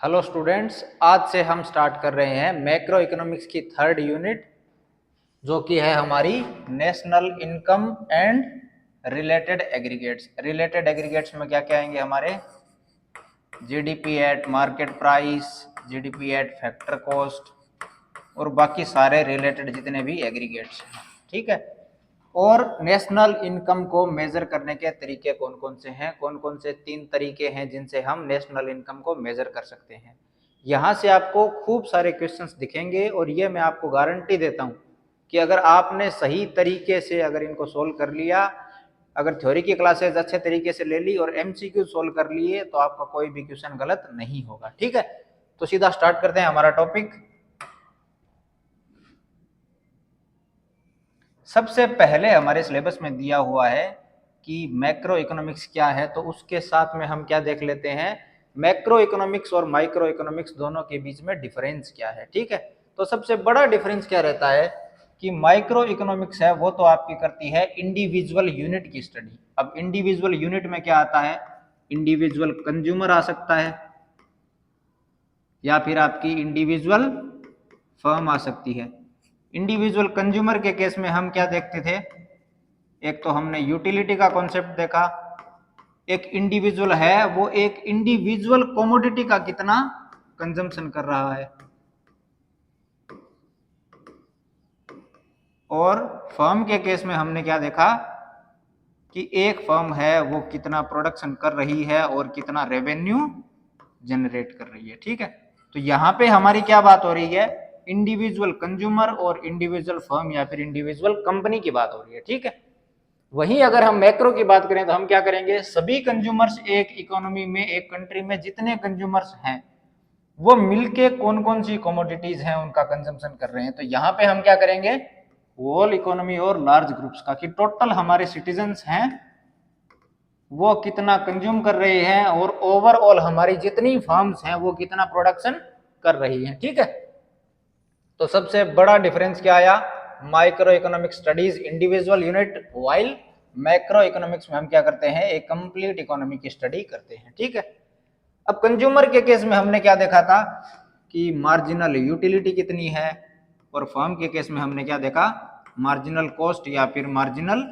Hello students, आज से हम स्टार्ट कर रहे हैं मैक्रो इकोनॉमिक्स की थर्ड यूनिट, जो कि है हमारी national income and related aggregates. Related aggregates में क्या क्या आएंगे हमारे? GDP at market price, GDP at factor cost और बाकी सारे रिलेटेड जितने भी एग्रीगेट्स हैं। ठीक है। और नेशनल इनकम को मेजर करने के तरीके कौन कौन से हैं? कौन कौन से 3 तरीके हैं जिनसे हम नेशनल इनकम को मेजर कर सकते हैं? यहाँ से आपको खूब सारे क्वेश्चंस दिखेंगे और ये मैं आपको गारंटी देता हूँ कि अगर आपने सही तरीके से अगर इनको सोल्व कर लिया, अगर थ्योरी की क्लासेज अच्छे तरीके से ले ली और एमसीक्यू सोल्व कर लिए, तो आपका कोई भी क्वेश्चन गलत नहीं होगा। ठीक है, तो सीधा स्टार्ट करते हैं हमारा टॉपिक। सबसे पहले हमारे सिलेबस में दिया हुआ है कि मैक्रो इकोनॉमिक्स क्या है, तो उसके साथ में हम क्या देख लेते हैं, मैक्रो इकोनॉमिक्स और माइक्रो इकोनॉमिक्स दोनों के बीच में डिफरेंस क्या है। ठीक है, तो सबसे बड़ा डिफरेंस क्या रहता है कि माइक्रो इकोनॉमिक्स है वो तो आपकी करती है इंडिविजुअल यूनिट की स्टडी। अब इंडिविजुअल यूनिट में क्या आता है? इंडिविजुअल कंज्यूमर आ सकता है, या फिर आपकी इंडिविजुअल फर्म आ सकती है। इंडिविजुअल कंज्यूमर के केस में हम क्या देखते थे? एक तो हमने यूटिलिटी का कॉन्सेप्ट देखा। एक इंडिविजुअल है वो एक इंडिविजुअल कमोडिटी का कितना कंजम्पशन कर रहा है, और फर्म के केस में हमने क्या देखा कि एक फर्म है वो कितना प्रोडक्शन कर रही है और कितना रेवेन्यू जनरेट कर रही है। ठीक है, तो यहाँ पे हमारी क्या बात हो रही है? इंडिविजुअल कंज्यूमर और इंडिविजुअल फर्म या फिर इंडिविजुअल कंपनी की बात हो रही है। ठीक है, वहीं अगर हम मैक्रो की बात करें तो हम क्या करेंगे? सभी कंज्यूमर्स, एक इकोनॉमी में, एक कंट्री में जितने कंज्यूमर्स हैं वो मिलके कौन कौन सी कमोडिटीज हैं उनका कंजम्पशन कर रहे हैं। तो यहाँ पे हम क्या करेंगे? होल इकोनॉमी और लार्ज ग्रुप्स का, कि टोटल हमारे सिटीजन्स हैं वो कितना कंज्यूम कर रहे हैं और ओवरऑल हमारी जितनी फर्म्स हैं वो कितना प्रोडक्शन कर रही हैं। ठीक है, तो सबसे बड़ा डिफरेंस क्या आया? Micro economic studies individual unit, while macro economics में हम क्या करते हैं? एक कंप्लीट इकोनॉमी की स्टडी करते हैं। ठीक है, अब कंज्यूमर के केस में हमने क्या देखा था कि मार्जिनल यूटिलिटी कितनी है, और फर्म के केस में हमने क्या देखा? मार्जिनल कॉस्ट या फिर मार्जिनल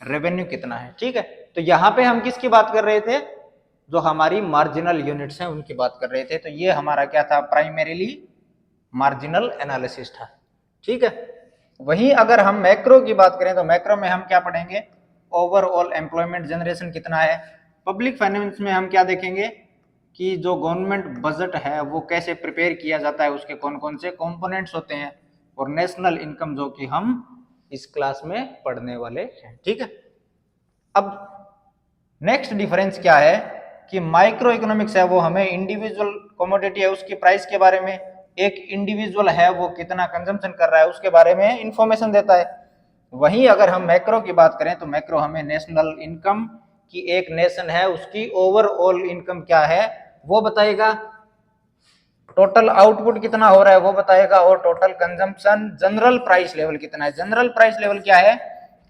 रेवेन्यू कितना है। ठीक है, तो यहाँ पे हम किसकी बात कर रहे थे? जो हमारी मार्जिनल यूनिट्स हैं उनकी बात कर रहे थे। तो ये हमारा क्या था? प्राइमरीली मार्जिनल एनालिसिस था। ठीक है, वहीं अगर हम मैक्रो की बात करें तो मैक्रो में हम क्या पढ़ेंगे? ओवरऑल एम्प्लॉयमेंट जनरेशन कितना है। पब्लिक फाइनेंस में हम क्या देखेंगे कि जो गवर्नमेंट बजट है वो कैसे प्रिपेयर किया जाता है, उसके कौन कौन से कंपोनेंट्स होते हैं, और नेशनल इनकम जो कि हम इस क्लास में पढ़ने वाले हैं। ठीक है, अब नेक्स्ट डिफरेंस क्या है कि माइक्रो इकोनॉमिक्स है वो हमें इंडिविजुअल कमोडिटी है उसकी प्राइस के बारे में, एक इंडिविजुअल है वो कितना कंजम्पशन कर रहा है उसके बारे में इंफॉर्मेशन देता है। वहीं अगर हम मैक्रो की बात करें तो मैक्रो हमें नेशनल इनकम की, एक नेशन है उसकी ओवरऑल इनकम क्या है वो बताएगा, टोटल आउटपुट कितना हो रहा है वो बताएगा, और total consumption, general price level कितना है। जनरल प्राइस लेवल क्या है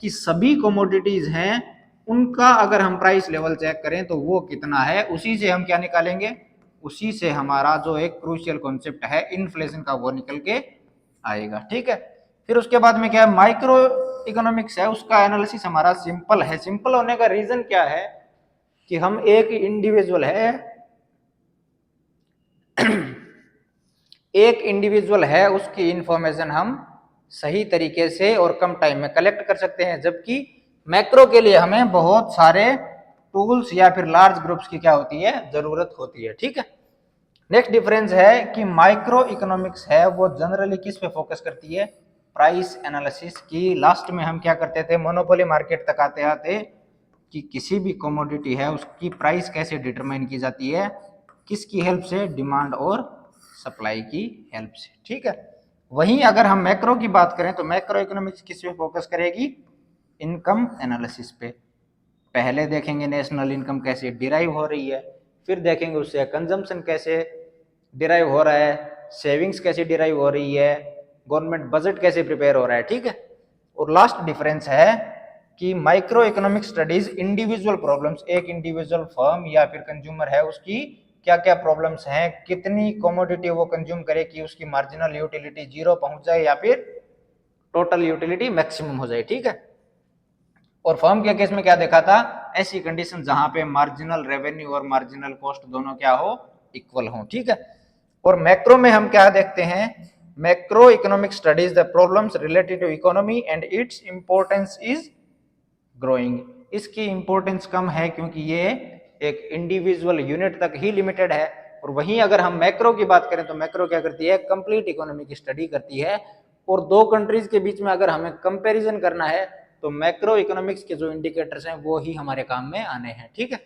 कि सभी कमोडिटीज हैं उनका अगर हम प्राइस लेवल चेक करें तो वो कितना है, उसी से हम क्या निकालेंगे? उसी से हमारा जो एक क्रूशियल कॉन्सेप्ट है इन्फ्लेशन का वो निकल के आएगा। ठीक है, फिर उसके बाद में क्या है? माइक्रो इकोनॉमिक्स है उसका एनालिसिस हमारा सिंपल है। सिंपल होने का रीजन क्या है कि हम एक इंडिविजुअल है एक इंडिविजुअल है उसकी इंफॉर्मेशन हम सही तरीके से और कम टाइम में कलेक्ट कर सकते हैं, जबकि मैक्रो के लिए हमें बहुत सारे टूल्स या फिर लार्ज ग्रुप्स की क्या होती है? जरूरत होती है। ठीक है, नेक्स्ट डिफरेंस है कि माइक्रो इकोनॉमिक्स है वो जनरली किस पे फोकस करती है? प्राइस एनालिसिस की। लास्ट में हम क्या करते थे? मोनोपोली मार्केट तक आते आते कि किसी भी कमोडिटी है उसकी प्राइस कैसे डिटरमाइन की जाती है, किसकी हेल्प से? डिमांड और सप्लाई की हेल्प से। ठीक है, वहीं अगर हम मैक्रो की बात करें तो मैक्रो इकोनॉमिक्स किस पे फोकस करेगी? इनकम एनालिसिस पे। पहले देखेंगे नेशनल इनकम कैसे डिराइव हो रही है, फिर देखेंगे उससे कंजम्पशन कैसे डिराइव हो रहा है, सेविंग्स कैसे डिराइव हो रही है, गवर्नमेंट बजट कैसे प्रिपेयर हो रहा है। ठीक है, और लास्ट डिफरेंस है कि micro economic studies individual problems, एक इंडिविजुअल फर्म या फिर कंज्यूमर है उसकी क्या क्या प्रॉब्लम्स हैं, कितनी कमोडिटी वो कंज्यूम करे कि उसकी मार्जिनल यूटिलिटी 0 पहुंच जाए या फिर टोटल यूटिलिटी मैक्सिमम हो जाए, ठीक है। और फर्म के केस में क्या देखा था, ऐसी कंडीशन जहां पे मार्जिनल रेवेन्यू और मार्जिनल कॉस्ट दोनों क्या हो, इक्वल हो, ठीक है। और मैक्रो में हम क्या देखते हैं, macro economic studies the problems related to economy and its importance is growing. इसकी इंपॉर्टेंस कम है क्योंकि ये एक इंडिविजुअल यूनिट तक ही लिमिटेड है। और वहीं अगर हम मैक्रो की बात करें तो मैक्रो क्या करती है, कंप्लीट इकोनॉमी की स्टडी करती है। और दो कंट्रीज के बीच में अगर हमें कंपैरिजन करना है तो मैक्रो इकोनॉमिक्स के जो इंडिकेटर्स हैं वो ही हमारे काम में आने हैं, ठीक है।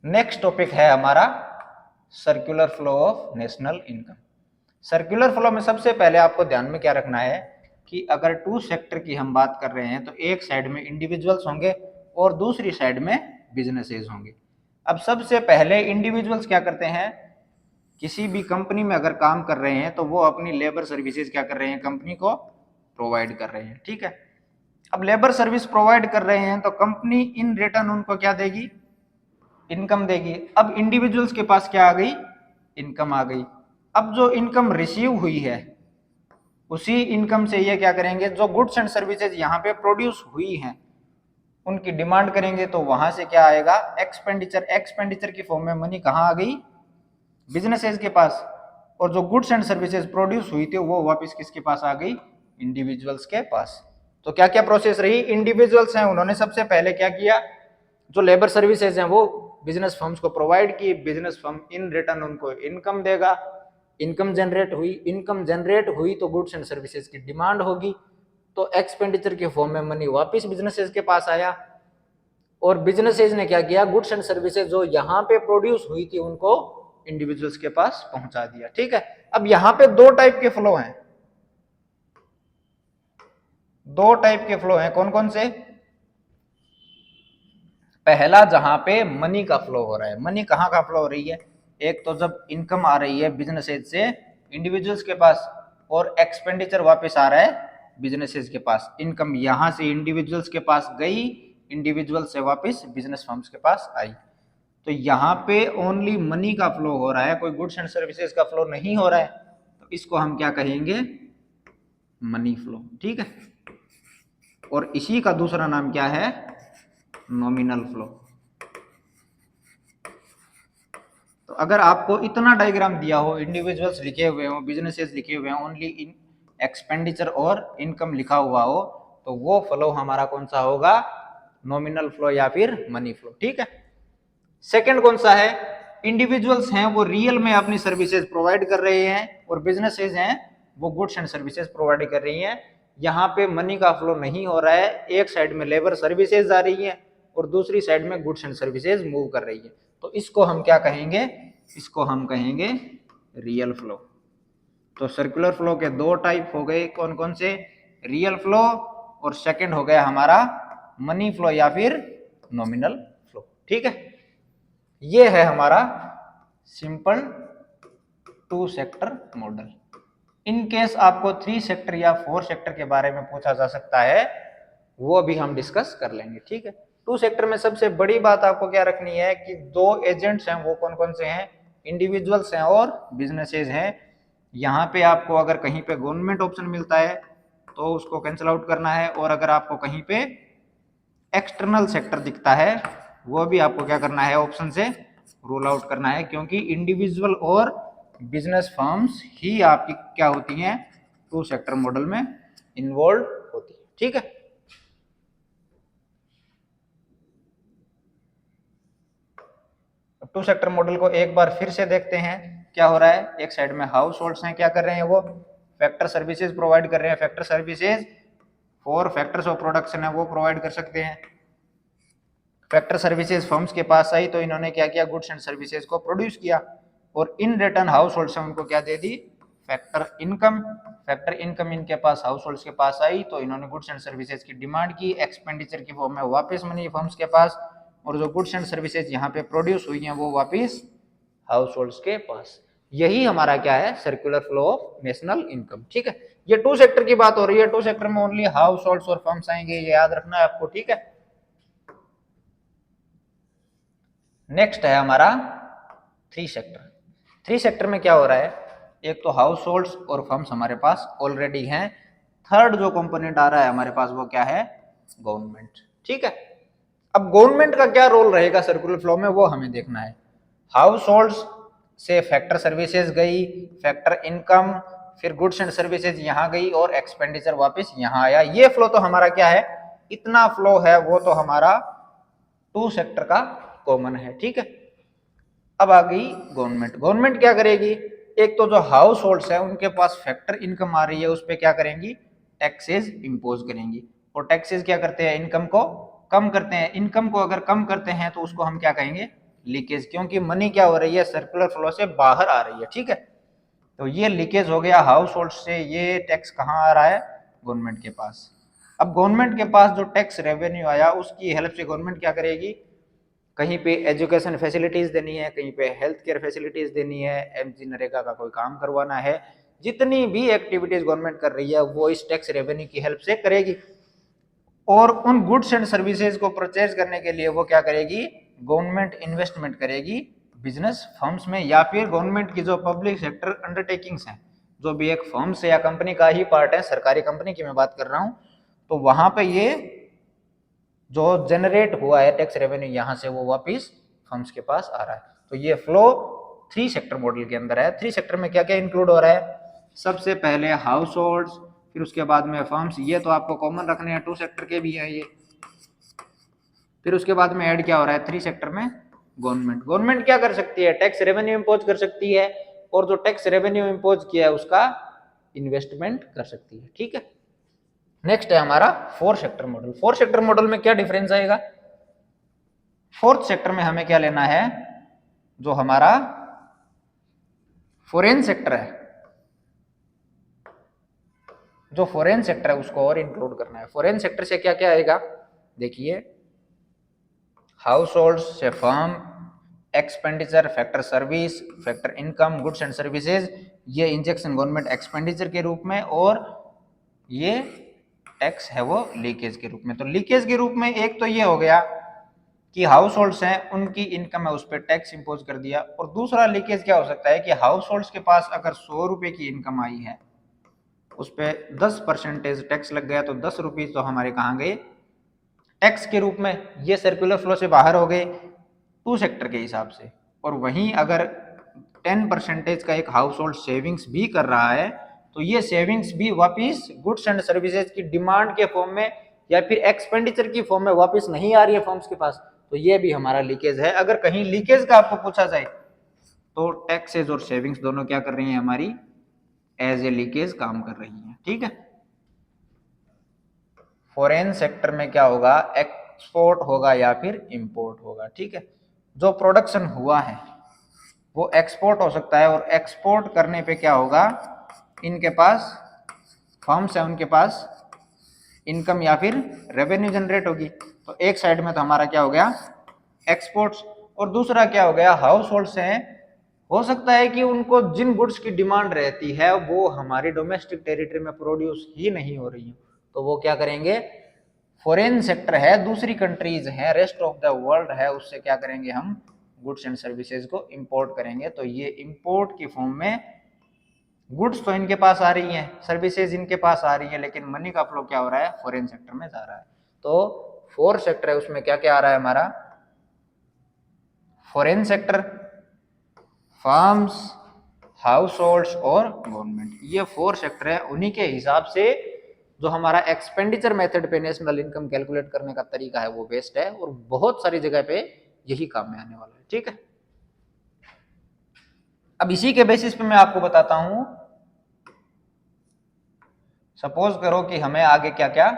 नेक्स्ट टॉपिक है हमारा circular flow of national income. Circular flow में सबसे पहले आपको ध्यान में क्या रखना है कि अगर टू सेक्टर की हम बात कर रहे हैं तो एक साइड में इंडिविजुअल्स होंगे और दूसरी साइड में बिजनेसेस होंगे। अब सबसे पहले इंडिविजुअल्स क्या करते हैं, किसी भी कंपनी में अगर काम कर रहे हैं तो वो अपनी लेबर सर्विसेज क्या कर रहे हैं, कंपनी को प्रोवाइड कर रहे हैं, ठीक है। अब लेबर सर्विस प्रोवाइड कर रहे हैं तो कंपनी इन रिटर्न उनको क्या देगी, इनकम देगी। अब इंडिविजुअल्स के पास क्या आ गई, इनकम आ गई। अब जो इनकम रिसीव हुई है उसी इनकम से ये क्या करेंगे, जो गुड्स एंड सर्विसेज यहाँ पे प्रोड्यूस हुई हैं उनकी डिमांड करेंगे तो वहां से क्या आएगा, एक्सपेंडिचर। एक्सपेंडिचर की फॉर्म में मनी कहाँ आ गई, बिजनेसेस के पास। और जो गुड्स एंड सर्विसेज प्रोड्यूस हुई थी वो वापस किसके पास आ गई, इंडिविजुअल्स के पास। तो क्या क्या प्रोसेस रही, इंडिविजुअल्स हैं उन्होंने सबसे पहले क्या किया, जो लेबर सर्विसेज हैं वो बिजनेस फर्म्स को प्रोवाइड की, बिजनेस फर्म इन रिटर्न उनको इनकम देगा। इनकम जनरेट हुई, इनकम जनरेट हुई तो गुड्स एंड सर्विसेज की डिमांड होगी, तो एक्सपेंडिचर के फॉर्म में मनी वापस बिजनेसेस के पास आया। और बिजनेसेस ने क्या किया, गुड्स एंड सर्विसेज जो यहाँ पे प्रोड्यूस हुई थी उनको इंडिविजुअल्स के पास पहुंचा दिया, ठीक है। अब यहाँ पे दो टाइप के फ्लो हैं, दो टाइप के फ्लो हैं, कौन कौन से, पहला जहां पे मनी का फ्लो हो रहा है। मनी कहाँ का फ्लो हो रही है, एक तो जब इनकम आ रही है बिजनेसेस से इंडिविजुअल्स के पास और एक्सपेंडिचर वापस आ रहा है बिजनेसेस के पास। इनकम यहां से इंडिविजुअल्स के पास गई, इंडिविजुअल से वापस बिजनेस फर्म्स के पास आई। तो यहाँ पे ओनली मनी का फ्लो हो रहा है, कोई गुड्स एंड सर्विसेज का फ्लो नहीं हो रहा है, तो इसको हम क्या कहेंगे, मनी फ्लो, ठीक है। और इसी का दूसरा नाम क्या है, नॉमिनल फ्लो। तो अगर आपको इतना डायग्राम दिया हो, इंडिविजुअल्स लिखे हुए हो, बिजनेसेस लिखे हुए हो, ओनली इन एक्सपेंडिचर और इनकम लिखा हुआ हो, तो वो फ्लो हमारा कौन सा होगा, नॉमिनल फ्लो या फिर मनी फ्लो, ठीक है। सेकंड कौन सा है, इंडिविजुअल्स हैं वो रियल में अपनी सर्विसेज प्रोवाइड कर रहे हैं और बिजनेसेस हैं वो गुड्स एंड सर्विसेज प्रोवाइड कर रही हैं। यहाँ पे मनी का फ्लो नहीं हो रहा है, एक साइड में लेबर सर्विसेज आ रही है और दूसरी साइड में गुड्स एंड सर्विसेज मूव कर रही है। तो इसको हम क्या कहेंगे, इसको हम कहेंगे रियल फ्लो। तो सर्कुलर फ्लो के दो टाइप हो गए, कौन कौन से, रियल फ्लो और सेकंड हो गया हमारा मनी फ्लो या फिर नॉमिनल फ्लो, ठीक है। ये है हमारा simple two sector model. In case आपको 3 सेक्टर या 4 सेक्टर के बारे में पूछा जा सकता है, वो भी हम डिस्कस कर लेंगे, ठीक है। 2 सेक्टर में सबसे बड़ी बात आपको क्या रखनी है कि दो एजेंट्स हैं वो कौन कौन से हैं, इंडिविजुअल्स हैं और बिजनेसेस हैं। यहाँ पे आपको अगर कहीं पे गवर्नमेंट ऑप्शन मिलता है तो उसको कैंसिल आउट करना है, और अगर आपको कहीं पे एक्सटर्नल सेक्टर दिखता है वो भी आपको क्या करना है, ऑप्शन से रूल आउट करना है, क्योंकि इंडिविजुअल और बिजनेस फर्म्स ही आपकी क्या होती हैं, टू सेक्टर मॉडल में इन्वॉल्व होती है, ठीक है। टू सेक्टर मॉडल को एक बार फिर से देखते हैं, क्या हो रहा है, एक साइड में हाउस होल्ड्स हैं, क्या कर रहे हैं, वो फैक्टर सर्विसेज प्रोवाइड कर रहे हैं। Factor services 4 factors of production है वो प्रोवाइड कर सकते हैं। फैक्टर सर्विसेज फर्म्स के पास आई तो इन्होंने क्या किया, गुड्स एंड सर्विसेज को प्रोड्यूस किया और इन रिटर्न हाउस होल्ड से उनको क्या दे दी, फैक्टर इनकम। फैक्टर इनकम इनके पास हाउस होल्ड्स के पास आई तो इन्होंने गुड्स एंड सर्विसेज की डिमांड की, एक्सपेंडिचर की फॉर्म में वापस मनी फर्म्स के पास, और जो गुड्स एंड सर्विसेज यहाँ पे प्रोड्यूस हुई हैं वो वापस हाउस होल्ड्स के पास। यही हमारा क्या है, circular flow of national income, ठीक है। ये टू सेक्टर की बात हो रही है, टू सेक्टर में ओनली हाउस होल्ड्स और फर्म्स आएंगे, ये याद रखना है आपको, ठीक है। नेक्स्ट है हमारा थ्री सेक्टर। थ्री सेक्टर में क्या हो रहा है, एक तो हाउस होल्ड्स और फर्म्स हमारे पास ऑलरेडी हैं, थर्ड जो कंपोनेंट आ रहा है हमारे पास वो क्या है, गवर्नमेंट, ठीक है। अब गवर्नमेंट का क्या रोल रहेगा सर्कुलर फ्लो में, वो हमें देखना है। हाउस होल्ड्स से फैक्टर सर्विसेज गई, फैक्टर इनकम, फिर गुड्स एंड सर्विसेज यहाँ गई और एक्सपेंडिचर वापस यहाँ आया। ये फ्लो तो हमारा क्या है, इतना फ्लो है वो तो हमारा टू सेक्टर का कॉमन है, ठीक है। अब आ गई गवर्नमेंट। गवर्नमेंट क्या करेगी, एक तो जो हाउस होल्ड्स है उनके पास फैक्टर इनकम आ रही है, उस पर क्या करेंगी, टैक्सेस इंपोज करेंगी। और टैक्सेस क्या करते हैं, इनकम को कम करते हैं। इनकम को अगर कम करते हैं तो उसको हम क्या कहेंगे, लीकेज, क्योंकि मनी क्या हो रही है, सर्कुलर फ्लो से बाहर आ रही है, ठीक है। तो ये लीकेज हो गया हाउस होल्ड से, ये टैक्स कहाँ आ रहा है, गवर्नमेंट के पास। अब गवर्नमेंट के पास जो टैक्स रेवेन्यू आया उसकी हेल्प से गवर्नमेंट क्या करेगी, कहीं पे एजुकेशन फैसिलिटीज देनी है, कहीं पे हेल्थ केयर फैसिलिटीज देनी है, एमजी नरेगा का कोई काम करवाना है, जितनी भी एक्टिविटीज गवर्नमेंट कर रही है वो इस टैक्स रेवेन्यू की हेल्प से करेगी। और उन गुड्स एंड सर्विसेज को परचेज करने के लिए वो क्या करेगी, गवर्नमेंट इन्वेस्टमेंट करेगी बिजनेस फर्म्स में, या फिर गवर्नमेंट की जो पब्लिक सेक्टर अंडरटेकिंग्स हैं, जो भी एक फर्म से या कंपनी का ही पार्ट है, सरकारी कंपनी की मैं बात कर रहा हूं, तो वहां पे ये जो जनरेट हुआ है टैक्स रेवेन्यू यहाँ से वो वापिस फर्म्स के पास आ रहा है। तो ये फ्लो थ्री सेक्टर मॉडल के अंदर है। थ्री सेक्टर में क्या क्या इंक्लूड हो रहा है, सबसे पहले हाउस होल्ड्स, फिर उसके बाद में फर्म्स, ये तो आपको कॉमन रखने हैं, टू सेक्टर के भी है ये। फिर उसके बाद में ऐड क्या हो रहा है थ्री सेक्टर में, गवर्नमेंट। गवर्नमेंट क्या कर सकती है, टैक्स रेवेन्यू इंपोज कर सकती है, और जो टैक्स रेवेन्यू इंपोज किया है उसका इन्वेस्टमेंट कर सकती है, ठीक है। नेक्स्ट है हमारा four sector model. Four sector model में क्या डिफरेंस आएगा, फोर्थ सेक्टर में हमें क्या लेना है, जो हमारा फॉरेन सेक्टर है, जो फॉरेन सेक्टर है उसको और इंक्लूड करना है। फॉरेन सेक्टर से क्या क्या आएगा, देखिए, हाउस होल्ड से firm, expenditure, factor service, factor income, goods and services, ये इंजेक्शन गवर्नमेंट एक्सपेंडिचर के रूप में, और ये टैक्स है वो लीकेज के रूप में। तो लीकेज के रूप में एक तो ये हो गया कि हाउस होल्ड्स हैं उनकी इनकम है उस पर टैक्स इंपोज कर दिया, और दूसरा लीकेज क्या हो सकता है कि हाउस होल्ड्स के पास अगर 100 रुपए की इनकम आई है, उस पर 10% टैक्स लग गया, तो 10 रुपीज तो हमारे कहाँ गए, टैक्स के रूप में। ये सर्कुलर फ्लो से बाहर हो गए टू सेक्टर के हिसाब से। और वहीं अगर 10% का एक हाउस होल्ड सेविंग्स भी कर रहा है, तो ये सेविंग्स भी वापिस गुड्स एंड सर्विसेज की डिमांड के फॉर्म में या फिर एक्सपेंडिचर की फॉर्म में वापस नहीं आ रही है फर्म्स के पास, तो ये भी हमारा लीकेज है। अगर कहीं लीकेज का आपको पूछा जाए तो टैक्सेज और सेविंग्स दोनों क्या कर रही हैं, हमारी एज ए लीकेज काम कर रही हैं, ठीक है। फॉरेन सेक्टर में क्या होगा, एक्सपोर्ट होगा या फिर इंपोर्ट होगा, ठीक है। जो प्रोडक्शन हुआ है वो एक्सपोर्ट हो सकता है, और एक्सपोर्ट करने पे क्या होगा, इनके पास फर्म्स है उनके पास इनकम या फिर रेवेन्यू जनरेट होगी। तो एक साइड में तो हमारा क्या हो गया, एक्सपोर्ट्स, और दूसरा क्या हो गया, हाउस होल्ड्स हैं, हो सकता है कि उनको जिन गुड्स की डिमांड रहती है वो हमारी डोमेस्टिक टेरिटरी में प्रोड्यूस ही नहीं हो रही है, तो वो क्या करेंगे, फॉरेन सेक्टर है, दूसरी कंट्रीज है, रेस्ट ऑफ द वर्ल्ड है, उससे क्या करेंगे हम गुड्स एंड सर्विसेज को इंपोर्ट करेंगे। तो ये इंपोर्ट की फॉर्म में गुड्स तो इनके पास आ रही हैं, सर्विसेज इनके पास आ रही है, लेकिन मनी का फ्लो क्या हो रहा है, फॉरेन सेक्टर में जा रहा है। तो फोर सेक्टर है, उसमें क्या क्या आ रहा है हमारा, foreign sector, farms, house holds और गवर्नमेंट, ये फोर सेक्टर है। उन्हीं के हिसाब से जो हमारा एक्सपेंडिचर मेथड पे नेशनल इनकम कैलकुलेट करने का तरीका है वो बेस्ट है, और बहुत सारी जगह पे यही काम में आने वाला है, ठीक है। अब इसी के बेसिस पे मैं आपको बताता हूं, सपोज करो कि हमें आगे क्या क्या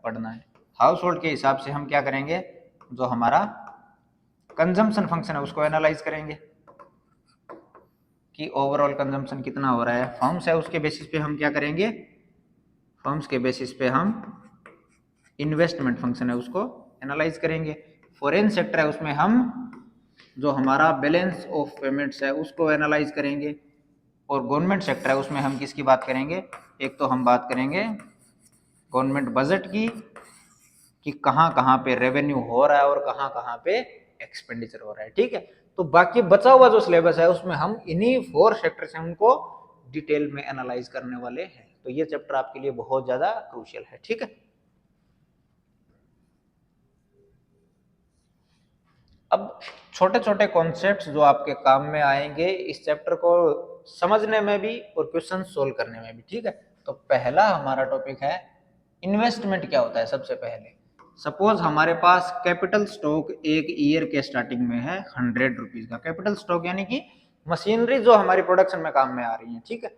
पढ़ना है। हाउस होल्ड के हिसाब से हम क्या करेंगे, जो हमारा कंजम्पशन फंक्शन है उसको एनालाइज करेंगे कि ओवरऑल कंजम्पशन कितना हो रहा है। फर्म्स है उसके बेसिस पे हम क्या करेंगे, फर्म्स के बेसिस पे हम इन्वेस्टमेंट फंक्शन है उसको एनालाइज करेंगे। फॉरेन सेक्टर है उसमें हम जो हमारा बैलेंस ऑफ पेमेंट्स है उसको एनालाइज करेंगे, और गवर्नमेंट सेक्टर है उसमें हम किसकी बात करेंगे, एक तो हम बात करेंगे गवर्नमेंट बजट की कि कहाँ कहाँ पे रेवेन्यू हो रहा है और कहाँ कहाँ पे एक्सपेंडिचर हो रहा है, ठीक है। तो बाकी बचा हुआ जो सिलेबस है उसमें हम इन्हीं 4 सेक्टर से उनको डिटेल में एनालाइज करने वाले हैं। तो ये चैप्टर आपके लिए बहुत ज्यादा क्रूशियल है, ठीक है। अब छोटे छोटे कॉन्सेप्ट्स जो आपके काम में आएंगे इस चैप्टर को समझने में भी और क्वेश्चन सोल्व करने में भी, ठीक है। तो पहला हमारा टॉपिक है इन्वेस्टमेंट क्या होता है। सबसे पहले सपोज हमारे पास कैपिटल स्टॉक एक ईयर के स्टार्टिंग में है 100 रुपीज का कैपिटल स्टॉक, यानी कि मशीनरी जो हमारी प्रोडक्शन में काम में आ रही है, ठीक है।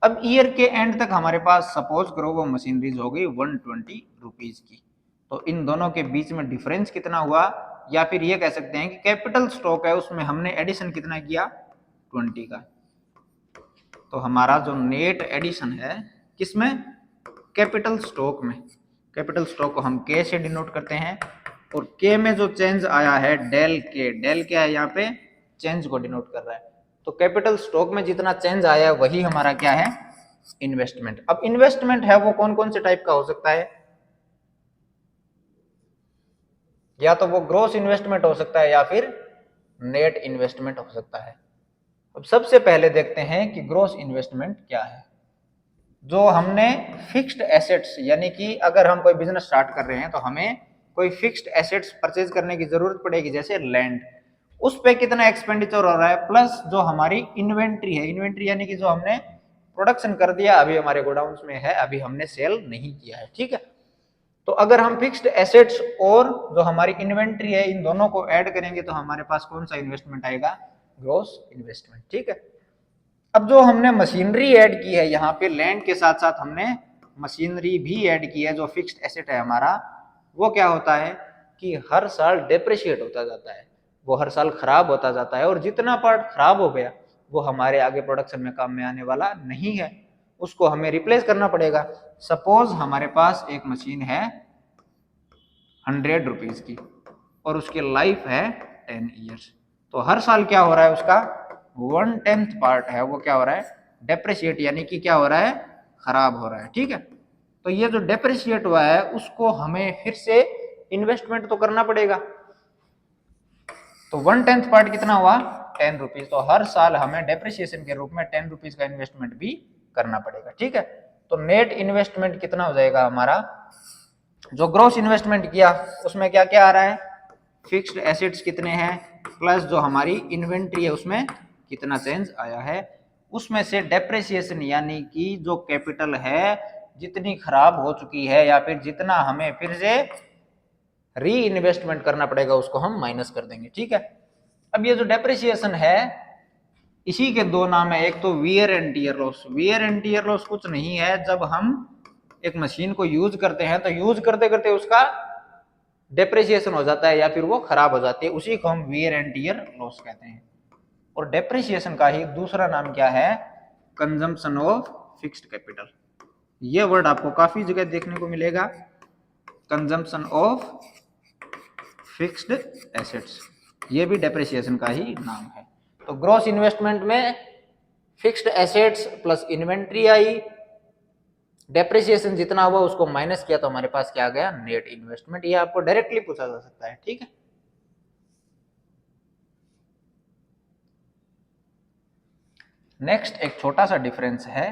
अब ईयर के एंड तक हमारे पास सपोज करो वो मशीनरीज हो गई 120 रुपीज की। तो इन दोनों के बीच में डिफरेंस कितना हुआ, या फिर ये कह सकते हैं कि कैपिटल स्टॉक है उसमें हमने एडिशन कितना किया 20 का। तो हमारा जो नेट एडिशन है किसमें, कैपिटल स्टॉक में। कैपिटल स्टॉक को हम के से डिनोट करते हैं और के में जो चेंज आया है डेल के, डेल क्या है यहाँ पे चेंज को डिनोट कर रहा है। तो कैपिटल स्टॉक में जितना चेंज आया है वही हमारा क्या है इन्वेस्टमेंट। अब इन्वेस्टमेंट है वो कौन कौन से टाइप का हो सकता है, या तो वो ग्रोस इन्वेस्टमेंट हो सकता है या फिर नेट इन्वेस्टमेंट हो सकता है। अब सबसे पहले देखते हैं कि ग्रोस इन्वेस्टमेंट क्या है। जो हमने फिक्स्ड एसेट्स, यानी कि अगर हम कोई बिजनेस स्टार्ट कर रहे हैं तो हमें कोई फिक्स्ड एसेट्स परचेज करने की जरूरत पड़ेगी, जैसे लैंड, उस पे कितना एक्सपेंडिचर हो रहा है, प्लस जो हमारी इन्वेंट्री है, इन्वेंट्री यानी कि जो हमने प्रोडक्शन कर दिया अभी हमारे गोडाउन्स में है, अभी हमने सेल नहीं किया है, ठीक है। तो अगर हम फिक्स्ड एसेट्स और जो हमारी इन्वेंट्री है इन दोनों को ऐड करेंगे तो हमारे पास कौन सा इन्वेस्टमेंट आएगा, ग्रोस इन्वेस्टमेंट, ठीक है। अब जो हमने मशीनरी ऐड की है यहाँ पे लैंड के साथ साथ हमने मशीनरी भी ऐड की है, जो फिक्स्ड एसेट है हमारा, वो क्या होता है कि हर साल डेप्रिशिएट होता जाता है, वो हर साल खराब होता जाता है और जितना पार्ट खराब हो गया वो हमारे आगे प्रोडक्शन में काम में आने वाला नहीं है, उसको हमें रिप्लेस करना पड़ेगा। सपोज हमारे पास एक मशीन है 100 रुपीज की और उसकी लाइफ है 10 ईयर्स, तो हर साल क्या हो रहा है उसका 1/10 पार्ट है वो क्या हो रहा है डेप्रिशिएट, यानी कि क्या हो रहा है खराब हो रहा है, ठीक है। तो ये जो डेप्रिशिएट हुआ है उसको हमें फिर से इन्वेस्टमेंट तो करना पड़ेगा। तो 1/10 पार्ट कितना हुआ 10 रुपीज, तो हर साल हमें डेप्रिसिएशन के रूप में 10 रुपीज का इन्वेस्टमेंट भी करना पड़ेगा, ठीक है। तो नेट इन्वेस्टमेंट कितना हो जाएगा हमारा, जो ग्रोस इन्वेस्टमेंट किया उसमें क्या क्या आ रहा है, फिक्स्ड एसेट्स कितने हैं प्लस जो हमारी इन्वेंट्री है उसमें कितना चेंज आया है, उसमें से डेप्रिसिएशन यानी कि जो कैपिटल है जितनी खराब हो चुकी है या फिर जितना हमें फिर से री इन्वेस्टमेंट करना पड़ेगा उसको हम माइनस कर देंगे, ठीक है। अब ये जो डेप्रिसिएशन है इसी के दो नाम है, एक तो wear and tear loss. Wear and tear loss कुछ नहीं है, जब हम एक मशीन को यूज करते हैं तो यूज करते करते उसका डेप्रिसिएशन हो जाता है या फिर वो खराब हो जाती है, उसी को हम वियर एंड टियर लॉस कहते हैं। और डेप्रिसिएशन का ही दूसरा नाम क्या है, कंजम्पशन ऑफ फिक्स्ड कैपिटल। ये वर्ड आपको काफी जगह देखने को मिलेगा, कंजम्पशन ऑफ फिक्स्ड एसेट्स, ये भी डेप्रिसिएशन का ही नाम है। तो ग्रॉस इन्वेस्टमेंट में फिक्स्ड एसेट्स प्लस इन्वेंट्री आई, डेप्रिसिएशन जितना हुआ उसको माइनस किया तो हमारे पास क्या आ गया नेट इन्वेस्टमेंट। ये आपको डायरेक्टली पूछा जा सकता है, ठीक है। नेक्स्ट एक छोटा सा डिफरेंस है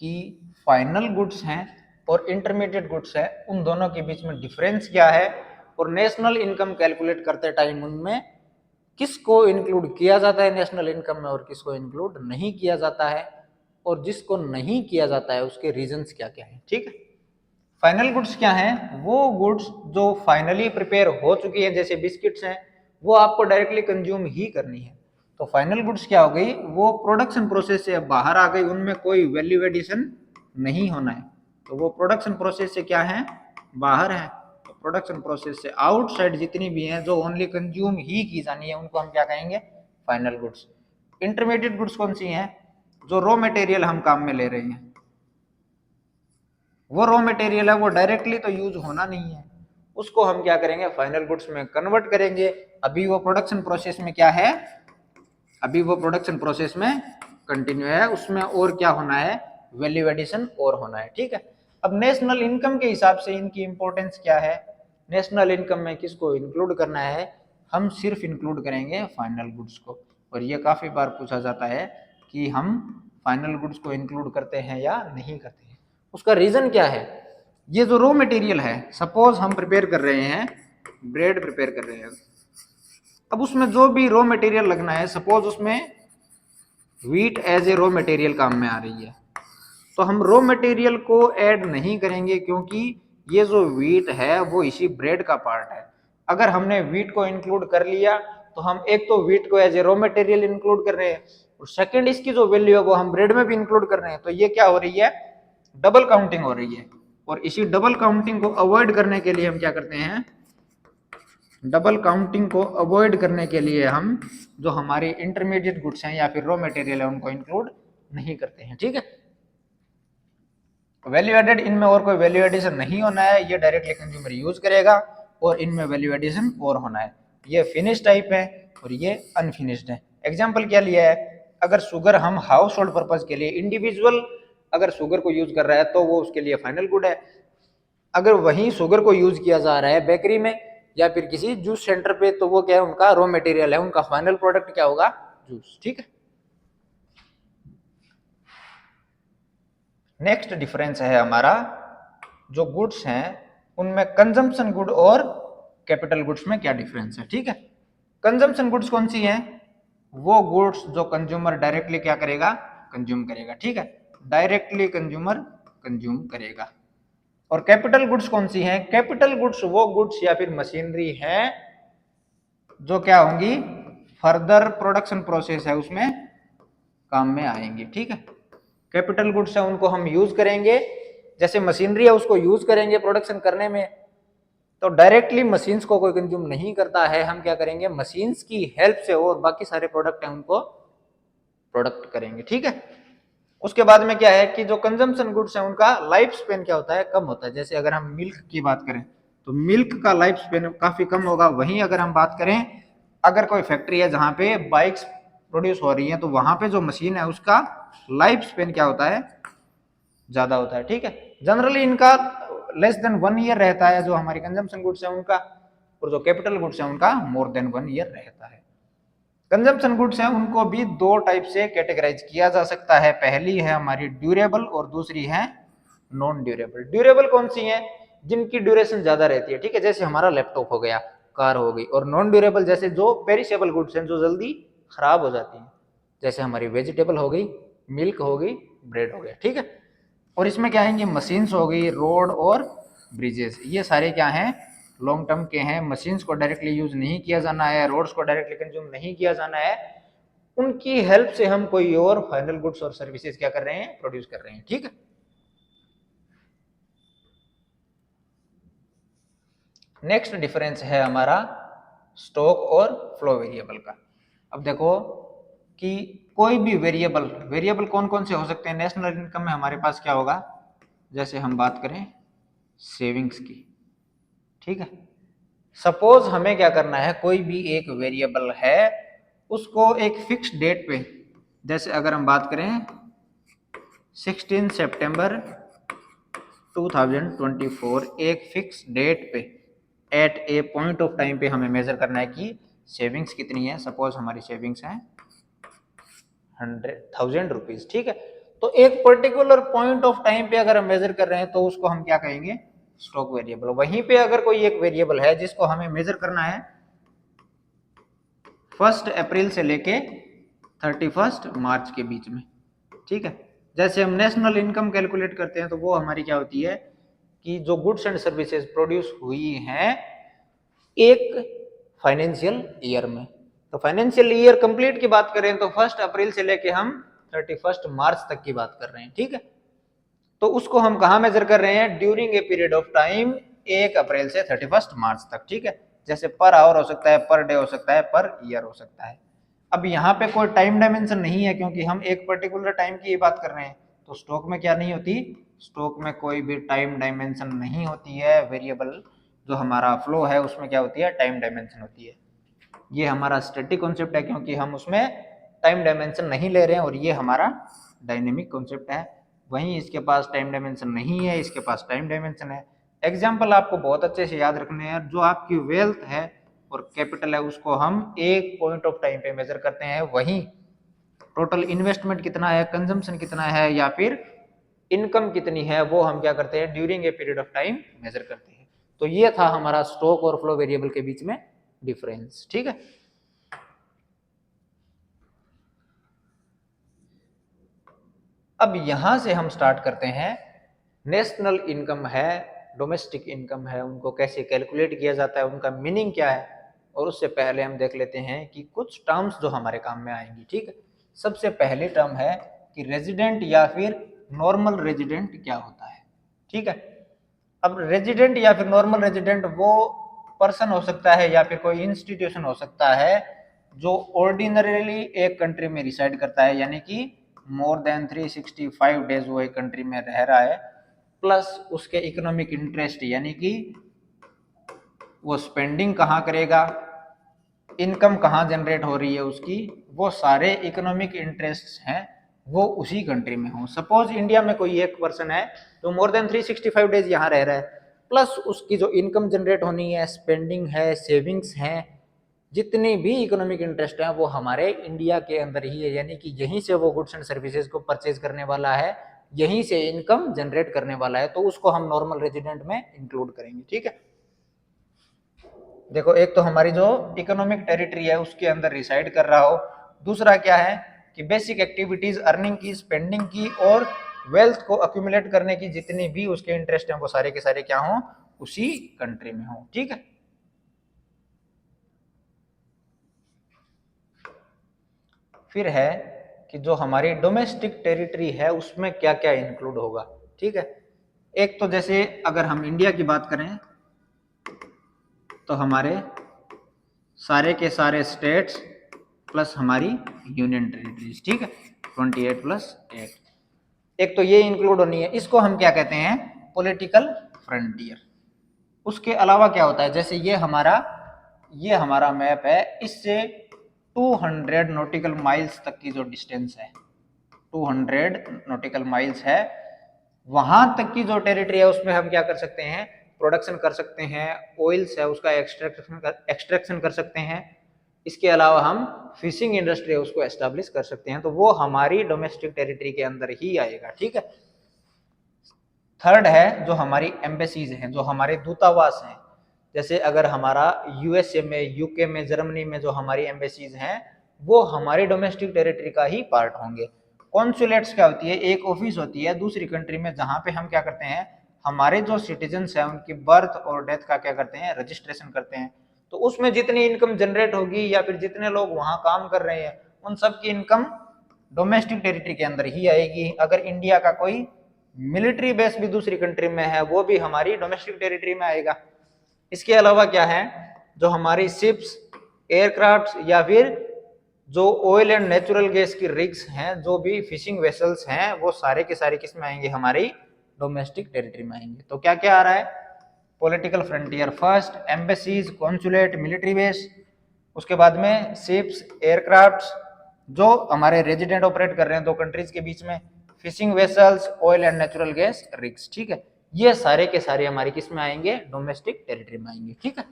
कि फाइनल गुड्स हैं और इंटरमीडिएट गुड्स है, उन दोनों के बीच में डिफरेंस क्या है, और नेशनल इनकम कैलकुलेट करते टाइम उनमें किसको इंक्लूड किया जाता है नेशनल इनकम में और किसको इंक्लूड नहीं किया जाता है, और जिसको नहीं किया जाता है उसके रीजंस क्या क्या है, ठीक है। फाइनल गुड्स क्या हैं, वो गुड्स जो फाइनली प्रिपेयर हो चुकी है, जैसे बिस्किट्स हैं, वो आपको डायरेक्टली कंज्यूम ही करनी है। तो फाइनल गुड्स क्या हो गई, वो प्रोडक्शन प्रोसेस से बाहर आ गई, उनमें कोई वैल्यू एडिशन नहीं होना है, तो वो प्रोडक्शन प्रोसेस से क्या है बाहर है। तो प्रोडक्शन प्रोसेस से आउटसाइड जितनी भी हैं जो ओनली कंज्यूम ही की जानी है उनको हम क्या कहेंगे फाइनल गुड्स। इंटरमीडिएट गुड्स कौन सी हैं, जो रॉ मटेरियल हम काम में ले रहे हैं, वो रॉ मटेरियल है वो डायरेक्टली तो यूज होना नहीं है, उसको हम क्या करेंगे फाइनल गुड्स में कन्वर्ट करेंगे। अभी वो प्रोडक्शन प्रोसेस में क्या है, अभी वो प्रोडक्शन प्रोसेस में कंटिन्यू है, उसमें और क्या होना है वैल्यू एडिशन और होना है, ठीक है। अब नेशनल इनकम के हिसाब से इनकी इंपॉर्टेंस क्या है, नेशनल इनकम में किसको इंक्लूड करना है, हम सिर्फ इंक्लूड करेंगे फाइनल गुड्स को। और ये काफ़ी बार पूछा जाता है कि हम फाइनल गुड्स को इंक्लूड करते हैं या नहीं करते हैं। उसका रीज़न क्या है, ये जो रॉ मटेरियल है, सपोज हम प्रिपेयर कर रहे हैं, ब्रेड प्रिपेयर कर रहे हैं, अब उसमें जो भी रॉ मटेरियल लगना है, सपोज उसमें wheat as a raw material काम में आ रही है, तो हम रॉ मटेरियल को ऐड नहीं करेंगे क्योंकि ये जो व्हीट है वो इसी ब्रेड का पार्ट है। अगर हमने व्हीट को इंक्लूड कर लिया तो हम एक तो व्हीट को as a raw material include कर रहे हैं और सेकंड इसकी जो वैल्यू है वो हम ब्रेड में भी इंक्लूड कर रहे हैं, तो ये क्या हो रही है, डबल काउंटिंग हो रही है। और इसी डबल काउंटिंग को अवॉइड करने के लिए हम क्या करते हैं, डबल काउंटिंग को अवॉइड करने के लिए हम जो हमारी इंटरमीडिएट गुड्स हैं या फिर रॉ मटेरियल है उनको इंक्लूड नहीं करते हैं, ठीक है। वैल्यू एडेड, इनमें और कोई वैल्यू एडिशन नहीं होना है, ये डायरेक्टली कंज्यूमर यूज करेगा, और इनमें वैल्यू एडिशन और होना है। ये फिनिश टाइप है और ये अनफिनिश्ड है। एग्जाम्पल क्या लिया है, अगर शुगर हम हाउस होल्ड पर्पज के लिए इंडिविजुअल अगर शुगर को यूज कर रहा है तो वो उसके लिए फाइनल गुड है। अगर वही शुगर को यूज किया जा रहा है बेकरी में या फिर किसी जूस सेंटर पे, तो वो क्या है, उनका रॉ मटेरियल है, उनका फाइनल प्रोडक्ट क्या होगा, जूस, ठीक है। नेक्स्ट डिफरेंस है हमारा, जो गुड्स हैं उनमें कंजम्पशन गुड और कैपिटल गुड्स में क्या डिफरेंस है, ठीक है। कंजम्पशन गुड्स कौन सी है, वो गुड्स जो कंज्यूमर डायरेक्टली क्या करेगा, कंज्यूम करेगा, ठीक है, डायरेक्टली कंज्यूमर कंज्यूम करेगा। और कैपिटल गुड्स कौन सी हैं, कैपिटल गुड्स वो गुड्स या फिर मशीनरी है जो क्या होंगी, फर्दर प्रोडक्शन प्रोसेस है उसमें काम में आएंगी, ठीक है। कैपिटल गुड्स है उनको हम यूज करेंगे, जैसे मशीनरी है उसको यूज करेंगे प्रोडक्शन करने में, तो डायरेक्टली मशीन्स को कोई कंज्यूम नहीं करता है, हम क्या करेंगे, मशीन्स की हेल्प से और बाकी सारे प्रोडक्ट हैं उनको प्रोडक्ट करेंगे, ठीक है। उसके बाद में क्या है कि जो कंजम्पशन गुड्स है उनका लाइफ स्पेन क्या होता है, कम होता है। जैसे अगर हम मिल्क की बात करें तो मिल्क का लाइफ स्पेन काफी कम होगा। वहीं अगर हम बात करें, अगर कोई फैक्ट्री है जहां पे बाइक्स प्रोड्यूस हो रही है, तो वहां पे जो मशीन है उसका लाइफ स्पेन क्या होता है, ज्यादा होता है, ठीक है। जनरली इनका लेस देन 1 ईयर रहता है जो हमारी कंजम्पशन गुड्स है उनका, और जो कैपिटल गुड्स है उनका मोर देन 1 ईयर रहता है। कंजम्पशन गुड्स हैं उनको भी दो टाइप से कैटेगराइज किया जा सकता है, पहली है हमारी ड्यूरेबल और दूसरी है नॉन ड्यूरेबल। ड्यूरेबल कौन सी है, जिनकी ड्यूरेशन ज्यादा रहती है, ठीक है, जैसे हमारा लैपटॉप हो गया, कार हो गई। और नॉन ड्यूरेबल जैसे जो पेरिशेबल गुड्स हैं, जो जल्दी खराब हो जाती हैं, जैसे हमारी वेजिटेबल हो गई, मिल्क हो गई, ब्रेड हो गया, ठीक है। और इसमें क्या आएंगे, मशीन्स हो गई, रोड और ब्रिजेस, ये सारे क्या हैं, लॉन्ग टर्म के हैं। मशीन्स को डायरेक्टली यूज नहीं किया जाना है, रोड्स को डायरेक्टली कंज्यूम नहीं किया जाना है, उनकी हेल्प से हम कोई और फाइनल गुड्स और सर्विसेज क्या कर रहे हैं, प्रोड्यूस कर रहे हैं, ठीक है। नेक्स्ट डिफरेंस है हमारा स्टॉक और फ्लो वेरिएबल का। अब देखो कि कोई भी वेरिएबल कौन कौन से हो सकते हैं, नेशनल इनकम में हमारे पास क्या होगा, जैसे हम बात करें सेविंग्स की, ठीक है। सपोज हमें क्या करना है, कोई भी एक वेरिएबल है उसको एक फिक्स डेट पे, जैसे अगर हम बात करें 16 सितंबर 2024, एक फिक्स डेट पे at a point of time पे हमें मेजर करना है कि सेविंग्स कितनी है। सपोज हमारी सेविंग्स है 100,000 रुपीज, ठीक है। तो एक पर्टिकुलर पॉइंट ऑफ टाइम पे अगर हम मेजर कर रहे हैं तो उसको हम क्या कहेंगे, स्टॉक वेरिएबल। वहीं पे अगर कोई एक वेरिएबल है जिसको हमें मेजर करना है 1 अप्रैल से लेके 31 मार्च के बीच में, ठीक है। जैसे हम नेशनल इनकम कैलकुलेट करते हैं तो वो हमारी क्या होती है कि जो गुड्स एंड सर्विसेज प्रोड्यूस हुई हैं एक फाइनेंशियल ईयर में, तो फाइनेंशियल ईयर कंप्लीट की बात करें तो 1 अप्रैल से लेके हम 31 मार्च तक की बात कर रहे हैं, ठीक है। तो उसको हम कहाँ मेजर कर रहे हैं, during a period of time 1 अप्रैल से 31 मार्च तक, ठीक है। जैसे पर आवर हो सकता है, पर डे हो सकता है, पर ईयर हो सकता है। अब यहाँ पे कोई टाइम डायमेंशन नहीं है क्योंकि हम एक पर्टिकुलर टाइम की बात कर रहे हैं, तो स्टॉक में क्या नहीं होती, स्टॉक में कोई भी टाइम डायमेंशन नहीं होती है। वेरिएबल जो हमारा फ्लो है उसमें क्या होती है, टाइम डायमेंशन होती है। ये हमारा स्टैटिक कॉन्सेप्ट है क्योंकि हम उसमें टाइम डायमेंशन नहीं ले रहे हैं, और ये हमारा डायनेमिक कॉन्सेप्ट है वहीं इसके पास टाइम डायमेंशन नहीं है, इसके पास टाइम डायमेंशन है। एग्जाम्पल आपको बहुत अच्छे से याद रखने हैं, जो आपकी वेल्थ है और कैपिटल है उसको हम एक पॉइंट ऑफ टाइम पे मेजर करते हैं, वहीं टोटल इन्वेस्टमेंट कितना है, कंजम्पशन कितना है या फिर इनकम कितनी है, वो हम क्या करते हैं during a period of time measure करते हैं। तो ये था हमारा स्टॉक और फ्लो वेरिएबल के बीच में डिफरेंस। ठीक है, अब यहां से हम स्टार्ट करते हैं। नेशनल इनकम है, डोमेस्टिक इनकम है, उनको कैसे कैलकुलेट किया जाता है, उनका मीनिंग क्या है, और उससे पहले हम देख लेते हैं कि कुछ टर्म्स जो हमारे काम में आएंगी। ठीक है, सबसे पहली टर्म है कि रेजिडेंट या फिर नॉर्मल रेजिडेंट क्या होता है। ठीक है, अब रेजिडेंट या फिर नॉर्मल रेजिडेंट वो पर्सन हो सकता है या फिर कोई इंस्टीट्यूशन हो सकता है जो ऑर्डिनरीली एक कंट्री में रिसाइड करता है, यानी कि मोर देन 365 डेज वो एक कंट्री में रह रहा है, प्लस उसके इकोनॉमिक इंटरेस्ट, यानी कि वो स्पेंडिंग कहाँ करेगा, इनकम कहाँ जनरेट हो रही है उसकी, वो सारे इकोनॉमिक इंटरेस्ट हैं वो उसी कंट्री में हो। सपोज इंडिया में कोई एक पर्सन है तो मोर देन 365 डेज यहाँ रह रहा है, प्लस उसकी जो इनकम जनरेट होनी है, स्पेंडिंग है, सेविंग्स हैं, जितनी भी इकोनॉमिक इंटरेस्ट है वो हमारे इंडिया के अंदर ही है, यानी कि यहीं से वो गुड्स एंड सर्विसेज को परचेज करने वाला है, यहीं से इनकम जनरेट करने वाला है, तो उसको हम नॉर्मल रेजिडेंट में इंक्लूड करेंगे। ठीक है, देखो एक तो हमारी जो इकोनॉमिक टेरिटरी है उसके अंदर रिसाइड कर रहा हो, दूसरा क्या है कि बेसिक एक्टिविटीज, अर्निंग की, स्पेंडिंग की और वेल्थ को अक्यूमुलेट करने की जितनी भी उसके इंटरेस्ट हैं वो सारे के सारे क्या हों, उसी कंट्री में हो। ठीक है, फिर है कि जो हमारी डोमेस्टिक टेरिटरी है उसमें क्या क्या इंक्लूड होगा। ठीक है, एक तो जैसे अगर हम इंडिया की बात करें तो हमारे सारे के सारे स्टेट्स प्लस हमारी यूनियन टेरिटरीज। ठीक है, 28 प्लस 8, एक तो ये इंक्लूड होनी है, इसको हम क्या कहते हैं, पॉलिटिकल फ्रंटियर। उसके अलावा क्या होता है, जैसे ये हमारा मैप है, इससे 200 नॉटिकल माइल्स तक की जो डिस्टेंस है, 200 नॉटिकल माइल्स है, वहां तक की जो टेरिटरी है उसमें हम क्या कर सकते हैं, प्रोडक्शन कर सकते हैं, ऑयल्स है उसका एक्सट्रैक्शन कर सकते हैं, इसके अलावा हम फिशिंग इंडस्ट्री है उसको एस्टेब्लिश कर सकते हैं, तो वो हमारी डोमेस्टिक टेरिटरी के अंदर ही आएगा। ठीक है, थर्ड है जो हमारी एम्बेसीज हैं, जो हमारे दूतावास हैं, जैसे अगर हमारा यूएसए में, यूके में, जर्मनी में जो हमारी एम्बेसीज हैं वो हमारी डोमेस्टिक टेरिटरी का ही पार्ट होंगे। कॉन्सुलेट्स क्या होती है, एक ऑफिस होती है दूसरी कंट्री में जहां पे हम क्या करते हैं, हमारे जो सिटीजन्स हैं उनकी बर्थ और डेथ का क्या करते हैं, रजिस्ट्रेशन करते हैं, तो उसमें जितनी इनकम जनरेट होगी या फिर जितने लोग वहां काम कर रहे हैं उन सब की इनकम डोमेस्टिक टेरिटरी के अंदर ही आएगी। अगर इंडिया का कोई मिलिट्री बेस भी दूसरी कंट्री में है वो भी हमारी डोमेस्टिक टेरिटरी में आएगा। इसके अलावा क्या है, जो हमारी शिप्स, एयरक्राफ्ट या फिर जो ऑयल एंड नेचुरल गैस की रिग्स हैं, जो भी फिशिंग वेसल्स हैं, वो सारे के सारे किस में आएंगे, हमारी डोमेस्टिक टेरिटरी में आएंगे। तो क्या क्या आ रहा है, political frontier first, embassies, consulate, military base, उसके बाद में शिप्स, एयरक्राफ्ट जो हमारे रेजिडेंट ऑपरेट कर रहे हैं दो कंट्रीज के बीच में, fishing vessels, oil and natural gas rigs. ठीक है, ये सारे के सारे हमारी किस में आएंगे, डोमेस्टिक टेरिटरी में आएंगे। ठीक है,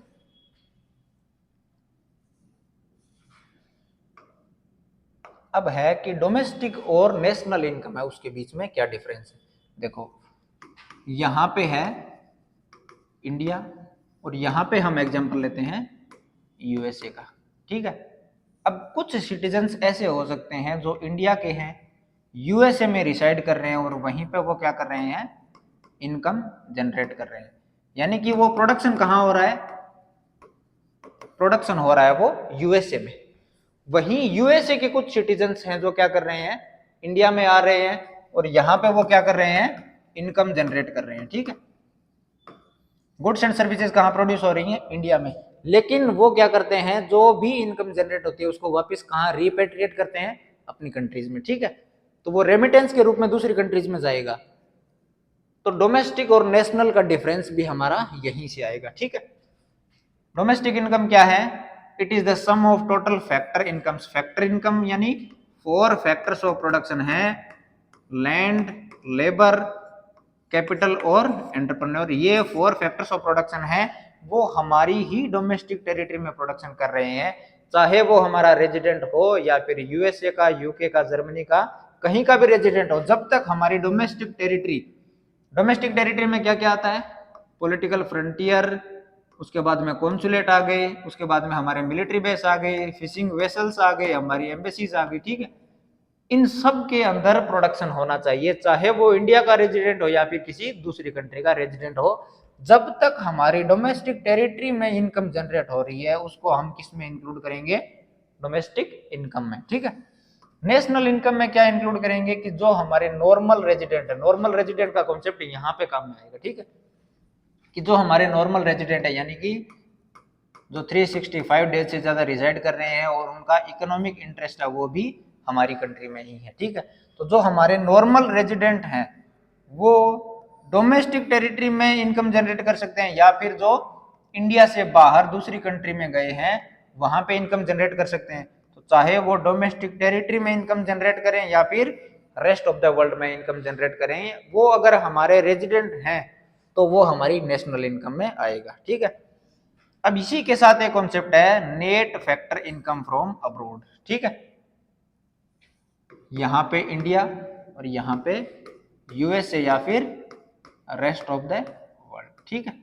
अब है कि डोमेस्टिक और नेशनल इनकम है उसके बीच में क्या डिफरेंस है। देखो यहां पे है इंडिया और यहां पे हम एग्जांपल लेते हैं यूएसए का। ठीक है, अब कुछ सिटीजन्स ऐसे हो सकते हैं जो इंडिया के हैं, यूएसए में रिसाइड कर रहे हैं और वहीं पे वो क्या कर रहे हैं, इनकम जनरेट कर रहे हैं, यानी कि वो प्रोडक्शन कहाँ हो रहा है, प्रोडक्शन हो रहा है वो यूएसए में। वहीं यूएसए के कुछ सिटीजन्स हैं जो क्या कर रहे हैं, इंडिया में आ रहे हैं और यहाँ पे वो क्या कर रहे हैं, इनकम जनरेट कर रहे हैं। ठीक है, गुड्स एंड सर्विसेज कहाँ प्रोड्यूस हो रही हैं, इंडिया में, लेकिन वो क्या करते हैं, जो भी इनकम जनरेट होती है उसको वापस कहाँ रिपेट्रिएट करते हैं, अपनी कंट्रीज में। ठीक है, तो वो रेमिटेंस के रूप में दूसरी कंट्रीज में जाएगा। तो डोमेस्टिक और नेशनल का डिफरेंस भी हमारा यहीं से आएगा। ठीक है, डोमेस्टिक इनकम क्या है, it is the sum of total factor incomes. Factor income यानी 4 फैक्टर्स ऑफ प्रोडक्शन है, लैंड, लेबर, कैपिटल और एंटरप्रेन्योर, ये 4 फैक्टर्स ऑफ प्रोडक्शन है वो हमारी ही डोमेस्टिक टेरिटरी में प्रोडक्शन कर रहे हैं, चाहे वो हमारा रेजिडेंट हो या फिर यूएसए का, यूके का, जर्मनी का, कहीं का भी रेजिडेंट हो, जब तक हमारी डोमेस्टिक टेरिटरी में क्या क्या आता है, पॉलिटिकल फ्रंटियर, उसके बाद में कॉन्सुलेट आ गए, उसके बाद में हमारे मिलिट्री बेस आ गए, फिशिंग वेसल्स आ गए, हमारी एम्बेसीज आ गई, ठीक है। इन सब के अंदर प्रोडक्शन होना चाहिए, चाहे वो इंडिया का रेजिडेंट हो या फिर किसी दूसरी कंट्री का रेजिडेंट हो, जब तक हमारी डोमेस्टिक टेरिटरी में इनकम जनरेट हो रही है उसको हम किस में इंक्लूड करेंगे, डोमेस्टिक इनकम में, ठीक है। नेशनल इनकम में क्या इंक्लूड करेंगे कि जो हमारे नॉर्मल रेजिडेंट है, नॉर्मल रेजिडेंट का कॉन्सेप्ट यहाँ पे काम में आएगा, ठीक है, कि जो हमारे नॉर्मल रेजिडेंट है यानी कि जो 365 डेज से ज्यादा रिजाइड कर रहे हैं और उनका इकोनॉमिक इंटरेस्ट है वो भी हमारी कंट्री में ही है, ठीक है। तो जो हमारे नॉर्मल रेजिडेंट हैं वो डोमेस्टिक टेरिटरी में इनकम जनरेट कर सकते हैं या फिर जो इंडिया से बाहर दूसरी कंट्री में गए हैं वहां पे इनकम जनरेट कर सकते हैं, तो चाहे वो डोमेस्टिक टेरिटरी में इनकम जनरेट करें या फिर रेस्ट ऑफ द वर्ल्ड में इनकम जनरेट करें, वो अगर हमारे रेजिडेंट हैं तो वो हमारी नेशनल इनकम में आएगा, ठीक है। अब इसी के साथ एक कॉन्सेप्ट है net factor income from abroad, ठीक है। यहां पे इंडिया और यहां पे यूएसए या फिर रेस्ट ऑफ द वर्ल्ड, ठीक है।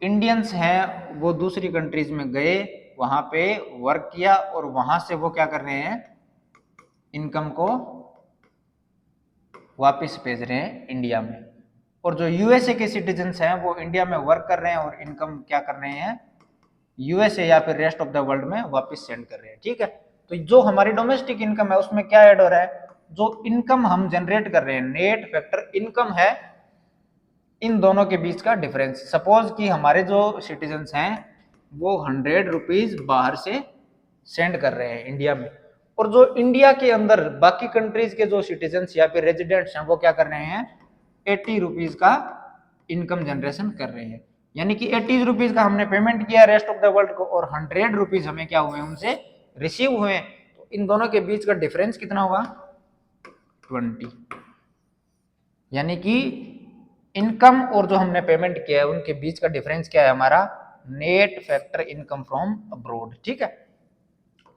इंडियंस हैं वो दूसरी कंट्रीज में गए, वहां पे वर्क किया और वहां से वो क्या कर रहे हैं, इनकम को वापस भेज रहे हैं इंडिया में, और जो यूएसए के सिटीजन्स हैं वो इंडिया में वर्क कर रहे हैं और इनकम क्या कर रहे हैं, यूएसए या फिर रेस्ट ऑफ द वर्ल्ड में वापस सेंड कर रहे हैं, ठीक है। तो जो हमारी डोमेस्टिक इनकम है उसमें क्या ऐड हो रहा है, जो इनकम हम जनरेट कर रहे हैं, नेट फैक्टर इनकम है, इन दोनों के बीच का डिफरेंस। सपोज कि हमारे जो सिटीजन्स हैं वो 100 रुपीज बाहर से सेंड कर रहे हैं इंडिया में, और जो इंडिया के अंदर बाकी कंट्रीज के जो सिटीजन्स या फिर रेजिडेंट्स हैं वो क्या कर रहे हैं, 80 रुपीज का इनकम जनरेशन कर रहे हैं, यानी कि 80 रुपीज का हमने पेमेंट किया रेस्ट ऑफ द वर्ल्ड को और 100 रुपीज हमें क्या हुए, उनसे रिसीव हुए, तो इन दोनों के बीच का डिफरेंस कितना होगा, 20, यानी कि इनकम और जो हमने पेमेंट किया है उनके बीच का डिफरेंस क्या है, हमारा net factor income from abroad, ठीक है।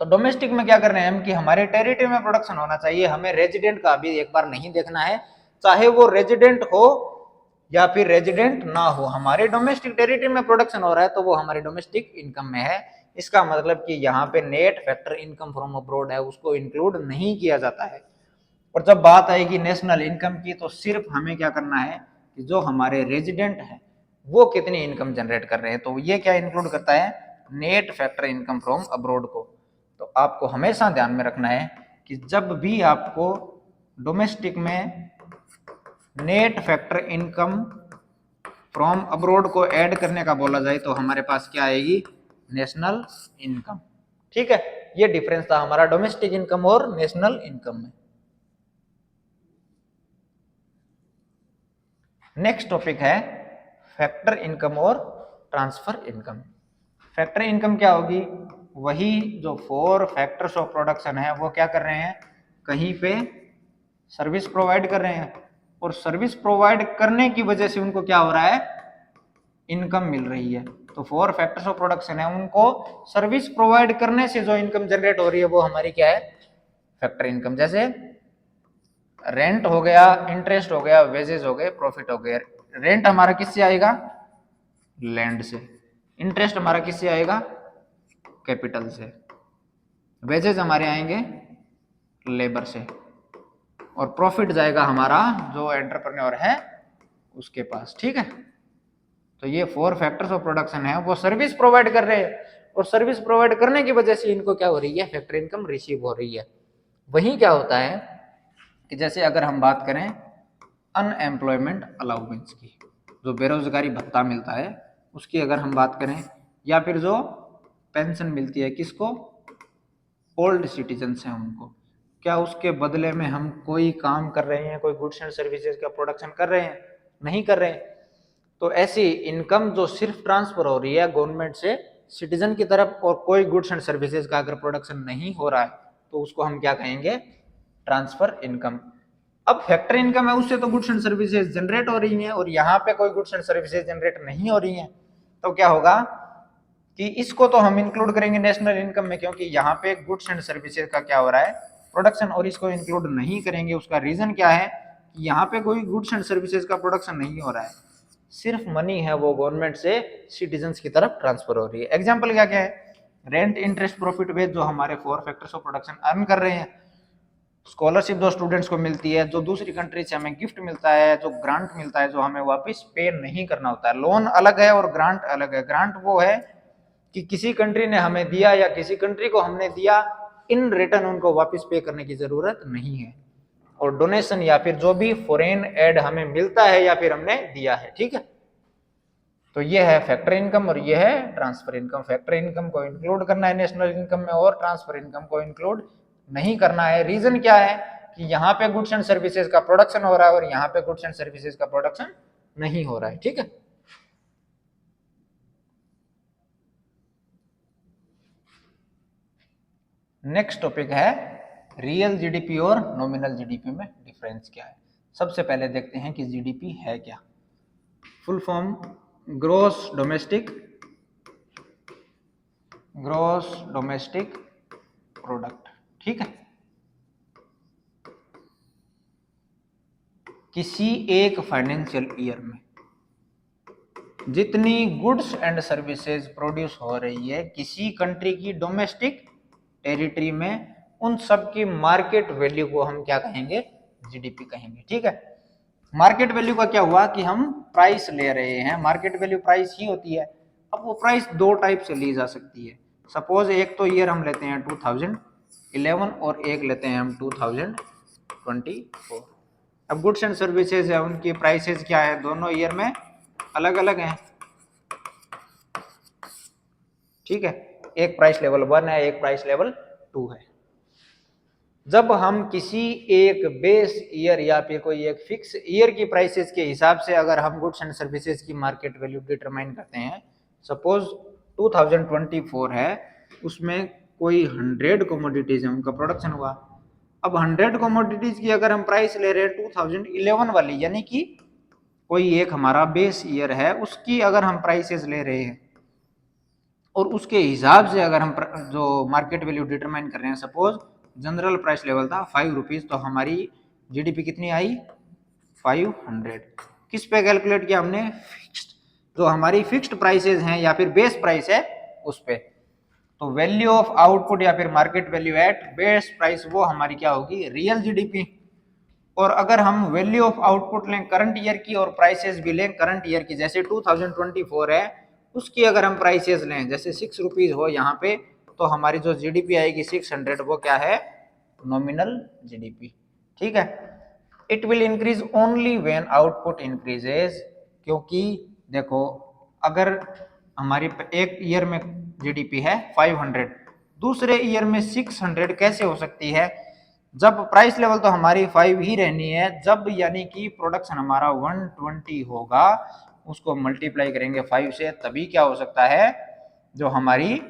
तो डोमेस्टिक में क्या कर रहे हैं हम कि हमारे टेरिटरी में प्रोडक्शन होना चाहिए, हमें रेजिडेंट का अभी एक बार नहीं देखना है, चाहे वो रेजिडेंट हो या फिर रेजिडेंट ना हो, हमारे डोमेस्टिक टेरिटरी में प्रोडक्शन हो रहा है तो वो हमारे डोमेस्टिक इनकम में है। इसका मतलब कि यहाँ पे net factor income from abroad है उसको इंक्लूड नहीं किया जाता है। और जब बात आएगी नेशनल इनकम की तो सिर्फ हमें क्या करना है कि जो हमारे रेजिडेंट हैं वो कितनी इनकम जनरेट कर रहे हैं, तो ये क्या इंक्लूड करता है, net factor income from abroad को। तो आपको हमेशा ध्यान में रखना है कि जब भी आपको डोमेस्टिक में net factor income from abroad को ऐड करने का बोला जाए तो हमारे पास क्या आएगी, नेशनल इनकम, ठीक है। ये डिफरेंस था हमारा डोमेस्टिक इनकम और नेशनल इनकम में। नेक्स्ट टॉपिक है फैक्टर इनकम और ट्रांसफर इनकम। फैक्टर इनकम क्या होगी, वही जो 4 फैक्टर्स ऑफ प्रोडक्शन है वो क्या कर रहे हैं, कहीं पे सर्विस प्रोवाइड कर रहे हैं और सर्विस प्रोवाइड करने की वजह से उनको क्या हो रहा है, इनकम मिल रही है। तो 4 फैक्टर्स ऑफ प्रोडक्शन है, उनको सर्विस प्रोवाइड करने से जो इनकम जनरेट हो रही है वो हमारी क्या है, फैक्टर इनकम। जैसे रेंट हो गया, इंटरेस्ट हो गया, वेजेस हो गए, प्रॉफिट हो गया। रेंट हमारा किससे आएगा, लैंड से। इंटरेस्ट हमारा किससे आएगा, कैपिटल से। वेजेस हमारे आएंगे लेबर से, और प्रॉफिट जाएगा हमारा जो एंटरप्रेन्योर है उसके पास, ठीक है। तो ये 4 फैक्टर्स ऑफ प्रोडक्शन है, वो सर्विस प्रोवाइड कर रहे हैं और सर्विस प्रोवाइड करने की वजह से इनको क्या हो रही है, फैक्टर इनकम रिसीव हो रही है। वही क्या होता है कि जैसे अगर हम बात करें अनएम्प्लॉयमेंट अलाउंस की, जो बेरोजगारी भत्ता मिलता है उसकी अगर हम बात करें, या फिर जो पेंशन मिलती है किसको, ओल्ड सिटीजन्स हैं उनको, क्या उसके बदले में हम कोई काम कर रहे हैं, कोई गुड्स एंड सर्विसेज का प्रोडक्शन कर रहे हैं, नहीं कर रहे हैं। तो ऐसी इनकम जो सिर्फ ट्रांसफर हो रही है गवर्नमेंट से सिटीजन की तरफ और कोई गुड्स एंड सर्विसेज का अगर प्रोडक्शन नहीं हो रहा है तो उसको हम क्या कहेंगे, ट्रांसफर इनकम। अब फैक्टर इनकम है, उससे तो गुड्स एंड सर्विसेज जनरेट हो रही हैं और यहाँ पे कोई गुड्स एंड सर्विसेज जनरेट नहीं हो रही हैं, तो क्या होगा कि इसको तो हम इंक्लूड करेंगे नेशनल इनकम में, क्योंकि यहाँ पे गुड्स एंड सर्विसेज का क्या हो रहा है, प्रोडक्शन, और इसको इंक्लूड नहीं करेंगे। उसका रीजन क्या है कि यहाँ पे कोई गुड्स एंड सर्विसेज का प्रोडक्शन नहीं हो रहा है, सिर्फ मनी है वो गवर्नमेंट से सिटीजन्स की तरफ ट्रांसफर हो रही है। एग्जाम्पल क्या क्या है, रेंट, इंटरेस्ट, प्रॉफिट, वेज, जो हमारे 4 फैक्टर्स ऑफ प्रोडक्शन अर्न कर रहे हैं, स्कॉलरशिप जो स्टूडेंट्स को मिलती है, जो दूसरी कंट्री से हमें गिफ्ट मिलता है, जो ग्रांट मिलता है जो हमें वापस पे नहीं करना होता है। लोन अलग है और ग्रांट अलग है। ग्रांट वो है कि किसी कंट्री ने हमें दिया या किसी कंट्री को हमने दिया, इन रिटर्न उनको वापस पे करने की जरूरत नहीं है। और डोनेशन या फिर जो भी फॉरेन एड हमें मिलता है या फिर हमने दिया है, ठीक है। तो ये है फैक्टर इनकम और ये है ट्रांसफर इनकम। फैक्टर इनकम को इंक्लूड करना है नेशनल इनकम में और ट्रांसफर इनकम को इंक्लूड नहीं करना है। रीजन क्या है कि यहाँ पे गुड्स एंड सर्विसेज का प्रोडक्शन हो रहा है और यहाँ पे गुड्स एंड सर्विसेज का प्रोडक्शन नहीं हो रहा है, ठीक है। नेक्स्ट टॉपिक है रियल जीडीपी और नॉमिनल जीडीपी में डिफरेंस क्या है। सबसे पहले देखते हैं कि जीडीपी है क्या। Full form gross domestic product, ठीक है। किसी एक फाइनेंशियल ईयर में जितनी गुड्स एंड सर्विसेज प्रोड्यूस हो रही है किसी कंट्री की डोमेस्टिक टेरिटरी में, उन सब की मार्केट वैल्यू को हम क्या कहेंगे, जीडीपी कहेंगे, ठीक है। मार्केट वैल्यू का क्या हुआ कि हम प्राइस ले रहे हैं, मार्केट वैल्यू प्राइस ही होती है। अब वो प्राइस दो टाइप से ली जा सकती है। सपोज एक तो ईयर हम लेते हैं 2011 और एक लेते हैं हम 2024। अब गुड्स एंड सर्विसेज है, उनकी प्राइसेस क्या है, दोनों ईयर में अलग अलग हैं, ठीक है। एक प्राइस लेवल 1 है, एक प्राइस लेवल 2 है। जब हम किसी एक बेस ईयर या फिर कोई एक फिक्स ईयर की प्राइसेस के हिसाब से अगर हम गुड्स एंड सर्विसेज की मार्केट वैल्यू डिटरमाइन करते हैं, सपोज 2024 है, उसमें कोई 100 कमोडिटीज है, उनका प्रोडक्शन हुआ। अब 100 कमोडिटीज की अगर हम प्राइस ले रहे हैं 2011 वाली, यानी कि कोई एक हमारा बेस ईयर है, उसकी अगर हम प्राइसेस ले रहे हैं और उसके हिसाब से अगर हम जो मार्केट वैल्यू डिटरमाइन कर रहे हैं, सपोज जनरल प्राइस लेवल था 5 रुपीज, तो हमारी जीडीपी कितनी आई 500। किस पे कैलकुलेट किया हमने, फिक्स्ड, जो हमारी फिक्स्ड प्राइसेस हैं या फिर बेस प्राइस है उस पे। तो वैल्यू ऑफ आउटपुट या फिर market value at base price, वो हमारी क्या होगी, रियल जीडीपी। और अगर हम वैल्यू ऑफ आउटपुट लें करंट ईयर की और प्राइसेस भी लें करंट ईयर की, जैसे 2024 है उसकी अगर हम प्राइसेस लें, जैसे 6 रुपीज हो यहाँ पे, तो हमारी जो जीडीपी आएगी 600, वो क्या है, नॉमिनल जीडीपी, ठीक है। It will increase only when output increases, क्योंकि देखो अगर हमारी एक ईयर में जीडीपी है 500, दूसरे ईयर में 600 कैसे हो सकती है, जब प्राइस लेवल तो हमारी 5 ही रहनी है, जब यानी कि प्रोडक्शन हमारा 120 होगा, उसको मल्टीप्लाई करेंगे 5 से, तभी क्या हो सकता है, जो हमारी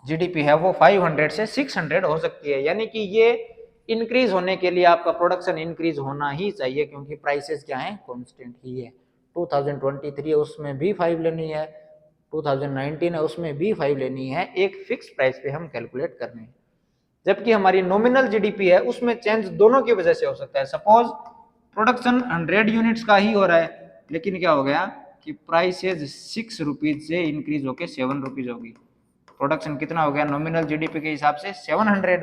जीडीपी है वो 500 से 600 हो सकती है। यानी कि ये इंक्रीज होने के लिए आपका प्रोडक्शन इंक्रीज होना ही चाहिए, क्योंकि प्राइसेस क्या है, कांस्टेंट ही है। 2023 है उसमें भी 5 लेनी है, 2019 है उसमें भी 5 लेनी है, एक फिक्स प्राइस पे हम कैलकुलेट करने हैं। जबकि हमारी नॉमिनल जीडीपी है उसमें चेंज दोनों की वजह से हो सकता है। सपोज प्रोडक्शन 100 यूनिट्स का ही हो रहा है, लेकिन क्या हो गया कि प्राइसेज 6 रुपीज से इंक्रीज होकर 7 रुपीज होगी, प्रोडक्शन कितना हो गया नॉमिनल जीडीपी के हिसाब से 700।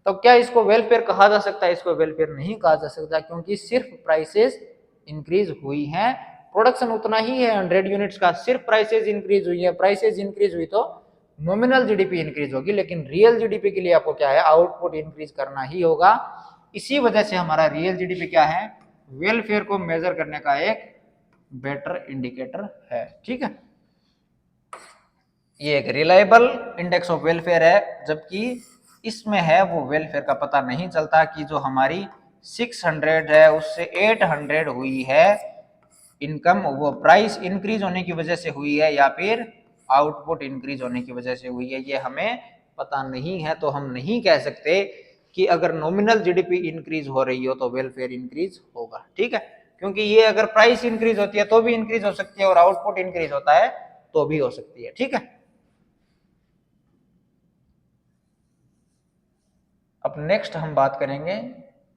तो क्या इसको वेलफेयर कहा जा सकता है, इसको वेलफेयर नहीं कहा जा सकता, क्योंकि सिर्फ प्राइसेस इंक्रीज हुई हैं, प्रोडक्शन उतना ही है 100 यूनिट्स का, सिर्फ प्राइसेस इंक्रीज हुई है। प्राइसेस इंक्रीज हुई तो नॉमिनल जीडीपी इंक्रीज होगी, लेकिन रियल जीडीपी के लिए आपको क्या है, आउटपुट इंक्रीज करना ही होगा। इसी वजह से हमारा रियल जीडीपी क्या है, वेलफेयर को मेजर करने का एक बेटर इंडिकेटर है, ठीक है। ये एक रिलायबल इंडेक्स ऑफ वेलफेयर है, जबकि इसमें है वो वेलफेयर का पता नहीं चलता कि जो हमारी 600 है उससे 800 हुई है इनकम, वो प्राइस इंक्रीज होने की वजह से हुई है या फिर आउटपुट इंक्रीज होने की वजह से हुई है, ये हमें पता नहीं है। तो हम नहीं कह सकते कि अगर नॉमिनल जीडीपी इंक्रीज हो रही हो तो वेलफेयर इंक्रीज होगा, ठीक है, क्योंकि ये अगर प्राइस इंक्रीज होती है तो भी इंक्रीज हो सकती है और आउटपुट इंक्रीज होता है तो भी हो सकती है, ठीक है। अब नेक्स्ट हम बात करेंगे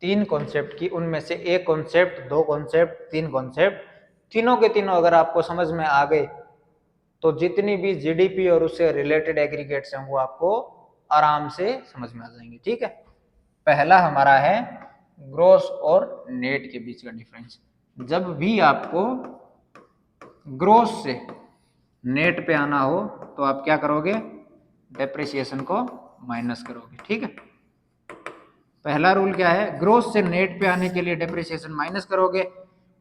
3 कॉन्सेप्ट की, उनमें से एक कॉन्सेप्ट, 2 कॉन्सेप्ट, 3 कॉन्सेप्ट, तीनों के तीनों अगर आपको समझ में आ गए तो जितनी भी जीडीपी और उससे रिलेटेड एग्रीगेट्स हैं वो आपको आराम से समझ में आ जाएंगे, ठीक है। पहला हमारा है ग्रोस और नेट के बीच का डिफरेंस। जब भी आपको ग्रोस से नेट पे आना हो तो आप क्या करोगे, डेप्रिसिएशन को माइनस करोगे, ठीक है। पहला रूल क्या है, ग्रोस से नेट पे आने के लिए डेप्रिसिएशन माइनस करोगे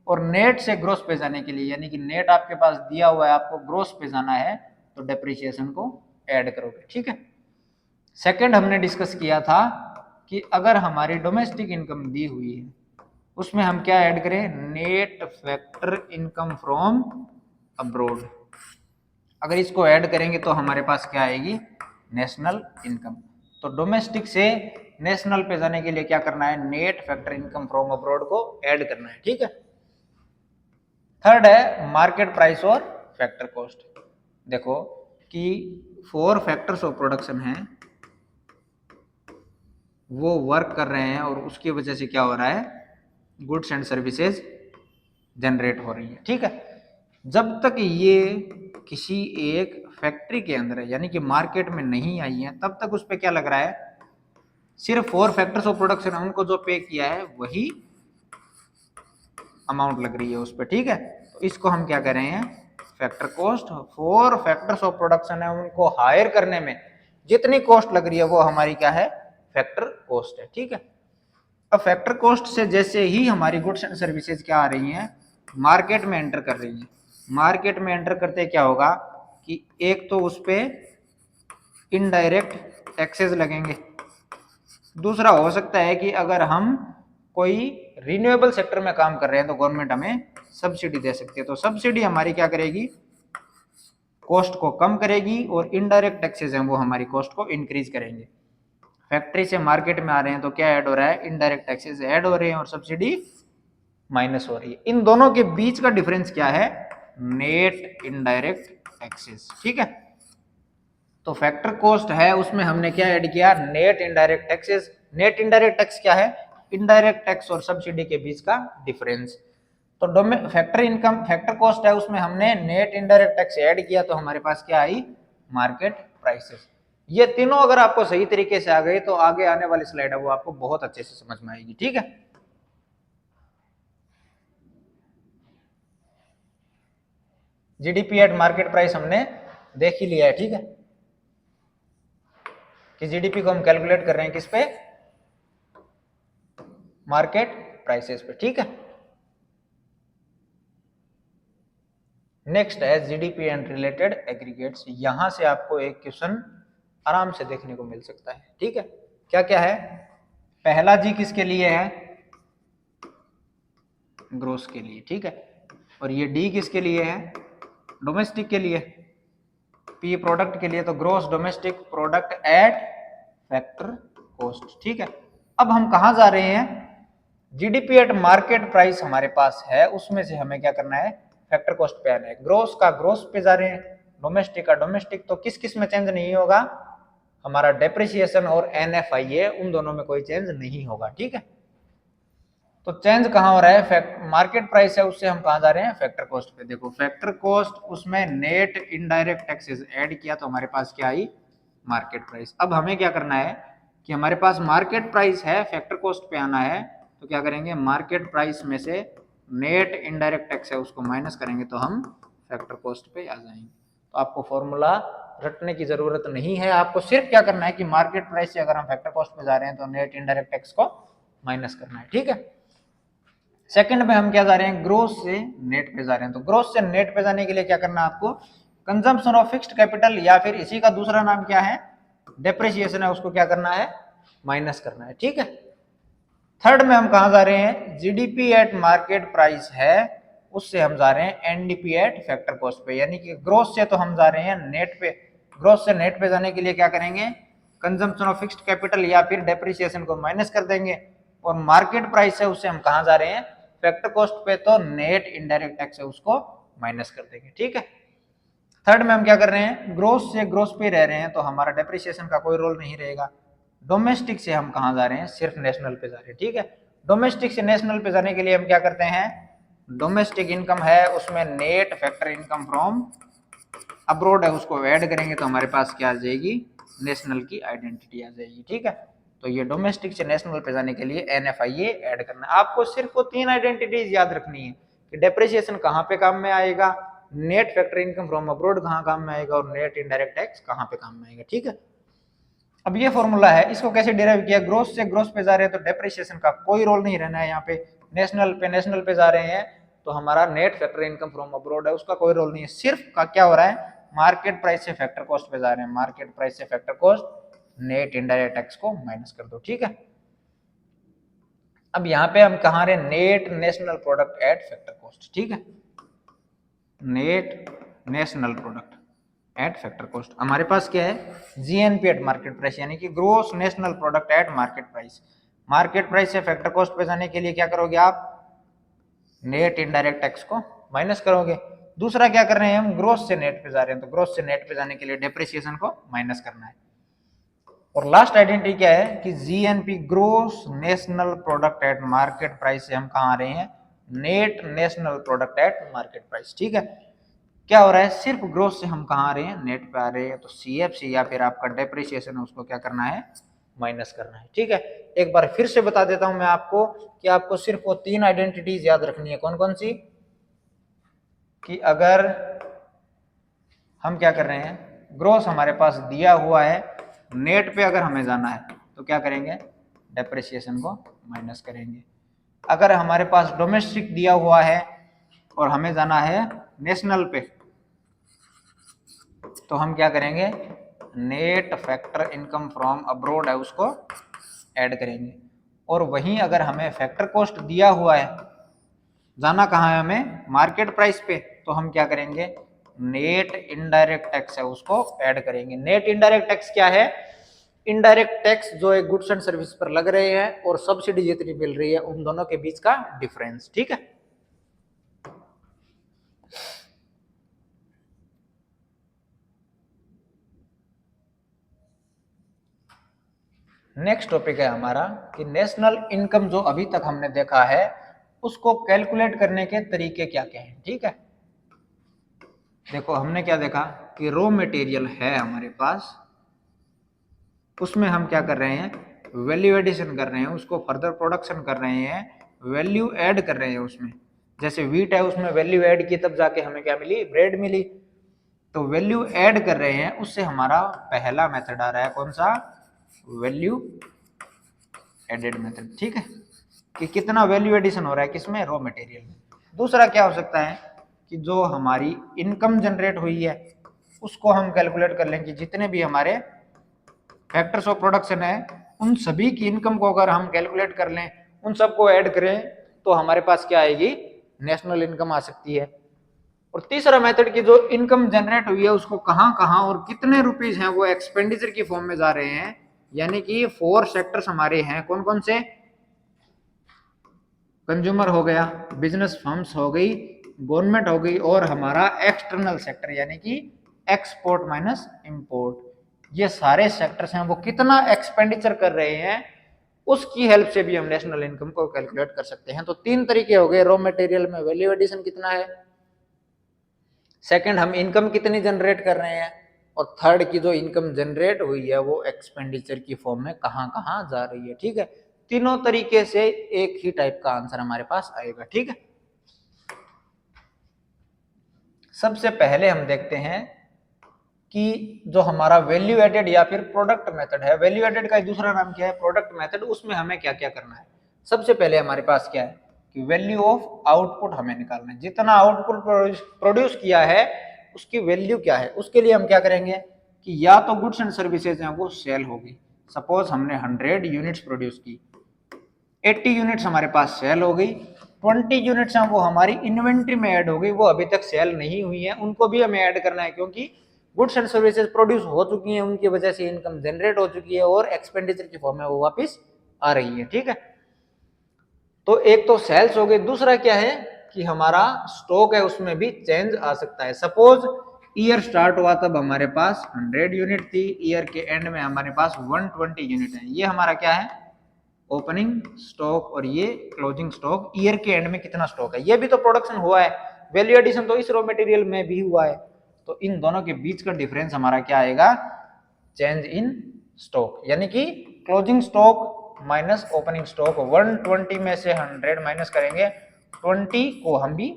और नेट से ग्रोस पे जाने के लिए, यानी कि नेट आपके पास दिया हुआ है, आपको ग्रोस पे जाना है तो डेप्रिसिएशन को ऐड करोगे, ठीक है। सेकंड हमने डिस्कस किया था कि अगर हमारी डोमेस्टिक इनकम दी हुई है उसमें हम क्या ऐड करें, net factor income from abroad. अगर इसको ऐड करेंगे तो हमारे पास क्या आएगी, नेशनल इनकम। तो डोमेस्टिक से नेशनल पे जाने के लिए क्या करना है, net factor income from abroad को ऐड करना है, ठीक है। थर्ड है मार्केट प्राइस और फैक्टर कॉस्ट। देखो कि 4 फैक्टर्स ऑफ प्रोडक्शन हैं वो वर्क कर रहे हैं और उसकी वजह से क्या हो रहा है, गुड्स एंड सर्विसेज जनरेट हो रही है, ठीक है। जब तक ये किसी एक फैक्ट्री के अंदर है, यानी कि मार्केट में नहीं आई है, तब तक उस पर क्या लग रहा है, सिर्फ 4 फैक्टर्स ऑफ प्रोडक्शन है उनको जो पे किया है वही अमाउंट लग रही है उस पर, ठीक है। तो इसको हम क्या कर रहे हैं, factor cost. 4 factors of production है उनको हायर करने में जितनी कॉस्ट लग रही है वो हमारी क्या है, फैक्टर कॉस्ट है, ठीक है। अब फैक्टर कॉस्ट से जैसे ही हमारी गुड्स एंड सर्विसेज क्या आ रही हैं, मार्केट में एंटर कर रही है, मार्केट में एंटर करते क्या होगा कि एक तो उस पर इनडायरेक्ट टैक्सेस लगेंगे, दूसरा हो सकता है कि अगर हम कोई रिन्यूएबल सेक्टर में काम कर रहे हैं तो गवर्नमेंट हमें सब्सिडी दे सकती है, तो सब्सिडी हमारी क्या करेगी, कॉस्ट को कम करेगी और इनडायरेक्ट टैक्सेस हैं वो हमारी कॉस्ट को इंक्रीज करेंगे। फैक्ट्री से मार्केट में आ रहे हैं तो क्या ऐड हो रहा है, इनडायरेक्ट टैक्सेस ऐड हो रहे हैं और सब्सिडी माइनस हो रही है। इन दोनों के बीच का डिफरेंस क्या है, नेट इनडायरेक्ट टैक्सेस, ठीक है। तो फैक्टर कॉस्ट है उसमें हमने क्या ऐड किया, net indirect taxes. Net indirect tax क्या है, इनडायरेक्ट टैक्स और सब्सिडी के बीच का डिफरेंस। तो फैक्टर इनकम, फैक्टर कॉस्ट है उसमें हमने नेट इनडायरेक्ट टैक्स ऐड किया तो हमारे पास क्या आई, मार्केट प्राइसेस। ये तीनों अगर आपको सही तरीके से आ गए तो आगे आने वाली स्लाइड है वो आपको बहुत अच्छे से समझ में आएगी, ठीक है। जीडीपी एट मार्केट प्राइस हमने देख ही लिया है, ठीक है, कि जीडीपी को हम कैलकुलेट कर रहे हैं किस पे, मार्केट प्राइसेस पे, ठीक है। नेक्स्ट है जीडीपी एंड रिलेटेड एग्रीगेट्स। यहां से आपको एक क्वेश्चन आराम से देखने को मिल सकता है, ठीक है। क्या क्या है, पहला जी किसके लिए है, ग्रोस के लिए, ठीक है, और ये डी किसके लिए है, डोमेस्टिक के लिए, पी प्रोडक्ट के लिए, तो gross domestic product at factor cost, ठीक है। अब हम कहां जा रहे हैं, जीडीपी एट मार्केट प्राइस हमारे पास है, उसमें से हमें क्या करना है, फैक्टर कॉस्ट पे आना है। ग्रोस का ग्रोस पे जा रहे हैं, डोमेस्टिक का डोमेस्टिक। तो किस किस में चेंज नहीं होगा, हमारा डेप्रिसिएशन और एनएफआईए, उन दोनों में कोई चेंज नहीं होगा, ठीक है। तो चेंज कहां हो रहा है, मार्केट प्राइस है उससे हम कहां जा रहे हैं, फैक्टर कॉस्ट पे। देखो फैक्टर कॉस्ट उसमें नेट इनडायरेक्ट टैक्सेस ऐड किया तो हमारे पास क्या आई, मार्केट प्राइस। अब हमें क्या करना है कि हमारे पास मार्केट प्राइस है, फैक्टर कॉस्ट पे आना है, तो क्या करेंगे, मार्केट प्राइस में से नेट इनडायरेक्ट टैक्स है उसको माइनस करेंगे तो हम फैक्टर कॉस्ट पे आ जाएंगे। तो आपको फॉर्मूला रटने की जरूरत नहीं है, आपको सिर्फ क्या करना है कि मार्केट प्राइस से अगर हम फैक्टर कॉस्ट पे जा रहे हैं तो नेट इनडायरेक्ट टैक्स को माइनस करना है, ठीक है। सेकंड में हम क्या जा रहे हैं, ग्रोस से नेट पे जा रहे हैं। तो ग्रोस से नेट पे जाने के लिए क्या करना है आपको, कंजम्पशन ऑफ फिक्स्ड कैपिटल या फिर इसी का दूसरा नाम क्या है, डेप्रिसिएशन है, उसको क्या करना है, माइनस करना है, ठीक है। थर्ड में हम कहां जा रहे हैं, जीडीपी एट मार्केट प्राइस है उससे हम जा रहे हैं एनडीपी एट फैक्टर कॉस्ट पे, यानी कि ग्रोस से तो हम जा रहे हैं नेट पे, ग्रोस से नेट पे जाने के लिए क्या करेंगे, कंजम्पशन ऑफ फिक्स्ड कैपिटल या फिर डेप्रिसिएशन को माइनस कर देंगे, और मार्केट प्राइस है उससे हम कहाँ जा रहे हैं, फैक्टर कॉस्ट पे, तो नेट इनडायरेक्ट टैक्स है उसको माइनस कर देंगे। ठीक है। थर्ड में हम क्या कर रहे हैं, ग्रोस से ग्रोस पे रह रहे हैं तो हमारा डेप्रिसिएशन का कोई रोल नहीं रहेगा। डोमेस्टिक से हम कहाँ जा रहे हैं, सिर्फ नेशनल पे जा रहे हैं। ठीक है। डोमेस्टिक से नेशनल पे जाने के लिए हम क्या करते हैं, डोमेस्टिक इनकम है उसमें net factor income from abroad है उसको ऐड करेंगे तो हमारे पास क्या आ जाएगी, नेशनल की आइडेंटिटी आ जाएगी। ठीक है। तो ये डोमेस्टिक से नेशनल पे जाने के लिए NFIA ऐड करना है। आपको सिर्फ वो 3 आइडेंटिटीज याद रखनी है कि डेप्रिसिएशन कहाँ पे काम में आएगा, net factor income from abroad कहाँ काम में आएगा, और नेट इनडायरेक्ट टैक्स कहाँ पे काम में आएगा। ठीक है। अब ये फॉर्मूला है, इसको कैसे डिराइव किया, ग्रोस से ग्रोस पे जा रहे हैं तो डेप्रिसिएशन का कोई रोल नहीं रहना है। यहाँ पे नेशनल पे जा रहे हैं तो हमारा net factor income from abroad है उसका कोई रोल नहीं है। सिर्फ का क्या हो रहा है, मार्केट प्राइस से फैक्टर कॉस्ट पे जा रहे हैं, मार्केट प्राइस से factor cost, net indirect tax को माइनस कर दो। ठीक है। अब यहाँ पे हम कहाँ रहे, net national product at factor cost. ठीक है। Net national product at factor cost हमारे पास क्या है, GNP एट मार्केट प्राइस, यानी कि gross national product at market price. Market price से फैक्टर कॉस्ट पे जाने के लिए क्या करोगे आप, नेट इनडायरेक्ट टैक्स को माइनस करोगे। दूसरा क्या कर रहे हैं हम, ग्रोस से नेट पे जा रहे हैं तो ग्रोस से नेट पे जाने के लिए डेप्रिसिएशन को माइनस करना है। और लास्ट आइडेंटिटी क्या है कि GNP gross national product at market price से हम कहाँ आ रहे हैं, net national product at market price. ठीक है। क्या हो रहा है, सिर्फ ग्रोस से हम कहाँ आ रहे हैं, नेट पे आ रहे हैं, तो CFC या फिर आपका डेप्रिसिएशन है उसको क्या करना है, माइनस करना है। ठीक है। एक बार फिर से बता देता हूं मैं आपको कि आपको सिर्फ वो 3 आइडेंटिटीज याद रखनी है। कौन कौन सी, कि अगर हम क्या कर रहे हैं, ग्रोस हमारे पास दिया हुआ है, नेट पे अगर हमें जाना है तो क्या करेंगे, डेप्रिसिएशन को माइनस करेंगे। अगर हमारे पास डोमेस्टिक दिया हुआ है और हमें जाना है नेशनल पे तो हम क्या करेंगे, net factor income from abroad है उसको ऐड करेंगे। और वहीं अगर हमें फैक्टर कॉस्ट दिया हुआ है, जाना कहाँ है हमें, मार्केट प्राइस पे, तो हम क्या करेंगे, नेट इनडायरेक्ट टैक्स है उसको ऐड करेंगे। नेट इनडायरेक्ट टैक्स क्या है, इनडायरेक्ट टैक्स जो एक गुड्स एंड सर्विस पर लग रहे हैं और सब्सिडी जितनी मिल रही है उन दोनों के बीच का डिफरेंस। ठीक है। नेक्स्ट टॉपिक है हमारा कि नेशनल इनकम जो अभी तक हमने देखा है उसको कैलकुलेट करने के तरीके क्या क्या हैं। ठीक है। देखो हमने क्या देखा कि रॉ मटेरियल है हमारे पास, उसमें हम क्या कर रहे हैं, वैल्यू एडिशन कर रहे हैं, उसको फर्दर प्रोडक्शन कर रहे हैं, वैल्यू ऐड कर रहे हैं उसमें। जैसे व्हीट है उसमें वैल्यू ऐड की तब जाके हमें क्या मिली, ब्रेड मिली। तो वैल्यू ऐड कर रहे हैं, उससे हमारा पहला मेथड आ रहा है कौन सा, वैल्यू एडेड मेथड। ठीक है। कि कितना वैल्यू एडिशन हो रहा है किसमें, रॉ मटेरियल में। दूसरा क्या हो सकता है कि जो हमारी इनकम जनरेट हुई है उसको हम कैलकुलेट कर लें कि जितने भी हमारे फैक्टर्स ऑफ प्रोडक्शन है उन सभी की इनकम को अगर हम कैलकुलेट कर लें, उन सबको ऐड करें तो हमारे पास क्या आएगी, नेशनल इनकम आ सकती है। और तीसरा मेथड की जो इनकम जनरेट हुई है उसको कहाँ कहाँ और कितने रुपीज हैं वो एक्सपेंडिचर की फॉर्म में जा रहे हैं, यानी कि 4 सेक्टर्स हमारे हैं। कौन कौन से, कंज्यूमर हो गया, बिजनेस फर्म्स हो गई, गवर्नमेंट हो गई, और हमारा एक्सटर्नल सेक्टर यानी कि एक्सपोर्ट माइनस इंपोर्ट। ये सारे सेक्टर्स हैं, वो कितना एक्सपेंडिचर कर रहे हैं उसकी हेल्प से भी हम नेशनल इनकम को कैलकुलेट कर सकते हैं। तो 3 तरीके हो गए, रॉ मटेरियल में वैल्यू एडिशन कितना है, सेकंड हम इनकम कितनी जनरेट कर रहे हैं, और थर्ड की जो इनकम जनरेट हुई है वो एक्सपेंडिचर की फॉर्म में कहाँ कहाँ जा रही है। ठीक है। तीनों तरीके से एक ही टाइप का आंसर हमारे पास आएगा। ठीक है। सबसे पहले हम देखते हैं कि जो हमारा वैल्यू एडेड या फिर प्रोडक्ट मेथड है, वैल्यू एडेड का दूसरा नाम क्या है, प्रोडक्ट मेथड, उसमें हमें क्या क्या करना है। सबसे पहले हमारे पास क्या है कि वैल्यू ऑफ आउटपुट हमें निकालना है, जितना आउटपुट प्रोड्यूस किया है उसकी वैल्यू क्या है। उसके लिए हम क्या करेंगे कि या तो गुड्स एंड सर्विसेज हैं वो सेल होगी, सपोज हमने 100 यूनिट्स प्रोड्यूस की, 80 यूनिट्स हमारे पास सेल हो गई, 20 यूनिट्स हैं वो हमारी इन्वेंट्री में ऐड हो गई, वो अभी तक सेल नहीं हुई है, उनको भी हमें ऐड करना है क्योंकि गुड्स एंड सर्विसेज प्रोड्यूस हो चुकी हैं, उनकी वजह से इनकम जनरेट हो चुकी है और एक्सपेंडिचर की फॉर्म में वो वापस आ रही है, ठीक है। तो एक तो सेल्स हो गई, दूसरा क्या है कि हमारा स्टॉक है उसमें भी चेंज आ सकता है। सपोज ईयर स्टार्ट हुआ तब हमारे पास 100 यूनिट थी, ईयर के एंड में हमारे पास 120 यूनिट है, ये हमारा क्या है ओपनिंग स्टॉक और ये क्लोजिंग स्टॉक। ईयर के एंड में कितना स्टॉक है, ये भी तो प्रोडक्शन हुआ है, वैल्यू एडिशन तो इस रॉ मटेरियल में भी हुआ है, तो इन दोनों के बीच का डिफरेंस हमारा क्या आएगा चेंज इन स्टॉक, यानी कि closing stock minus opening stock. 120 में से 100 माइनस करेंगे, 20 को हम भी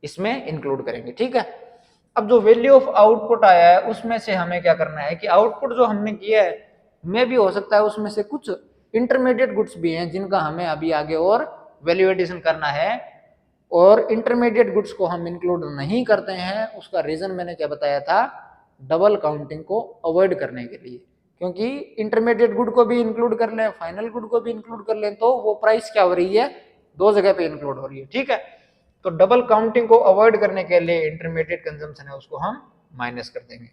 इसमें इंक्लूड करेंगे, ठीक है। अब जो वैल्यू ऑफ आउटपुट आया है उसमें से हमें क्या करना है कि आउटपुट जो हमने किया है में भी हो सकता है उसमें से कुछ इंटरमीडिएट गुड्स भी हैं जिनका हमें अभी आगे और वैल्यू एडिशन करना है, और इंटरमीडिएट गुड्स को हम इंक्लूड नहीं करते हैं। उसका रीजन मैंने क्या बताया था, डबल काउंटिंग को अवॉइड करने के लिए, क्योंकि इंटरमीडिएट गुड को भी इंक्लूड कर लें, फाइनल गुड को भी इंक्लूड कर लें, तो वो प्राइस क्या हो रही है, दो जगह पे इंक्लूड हो रही है, ठीक है। तो डबल काउंटिंग को अवॉइड करने के लिए इंटरमीडिएट कंजम्पशन है उसको हम माइनस कर देंगे।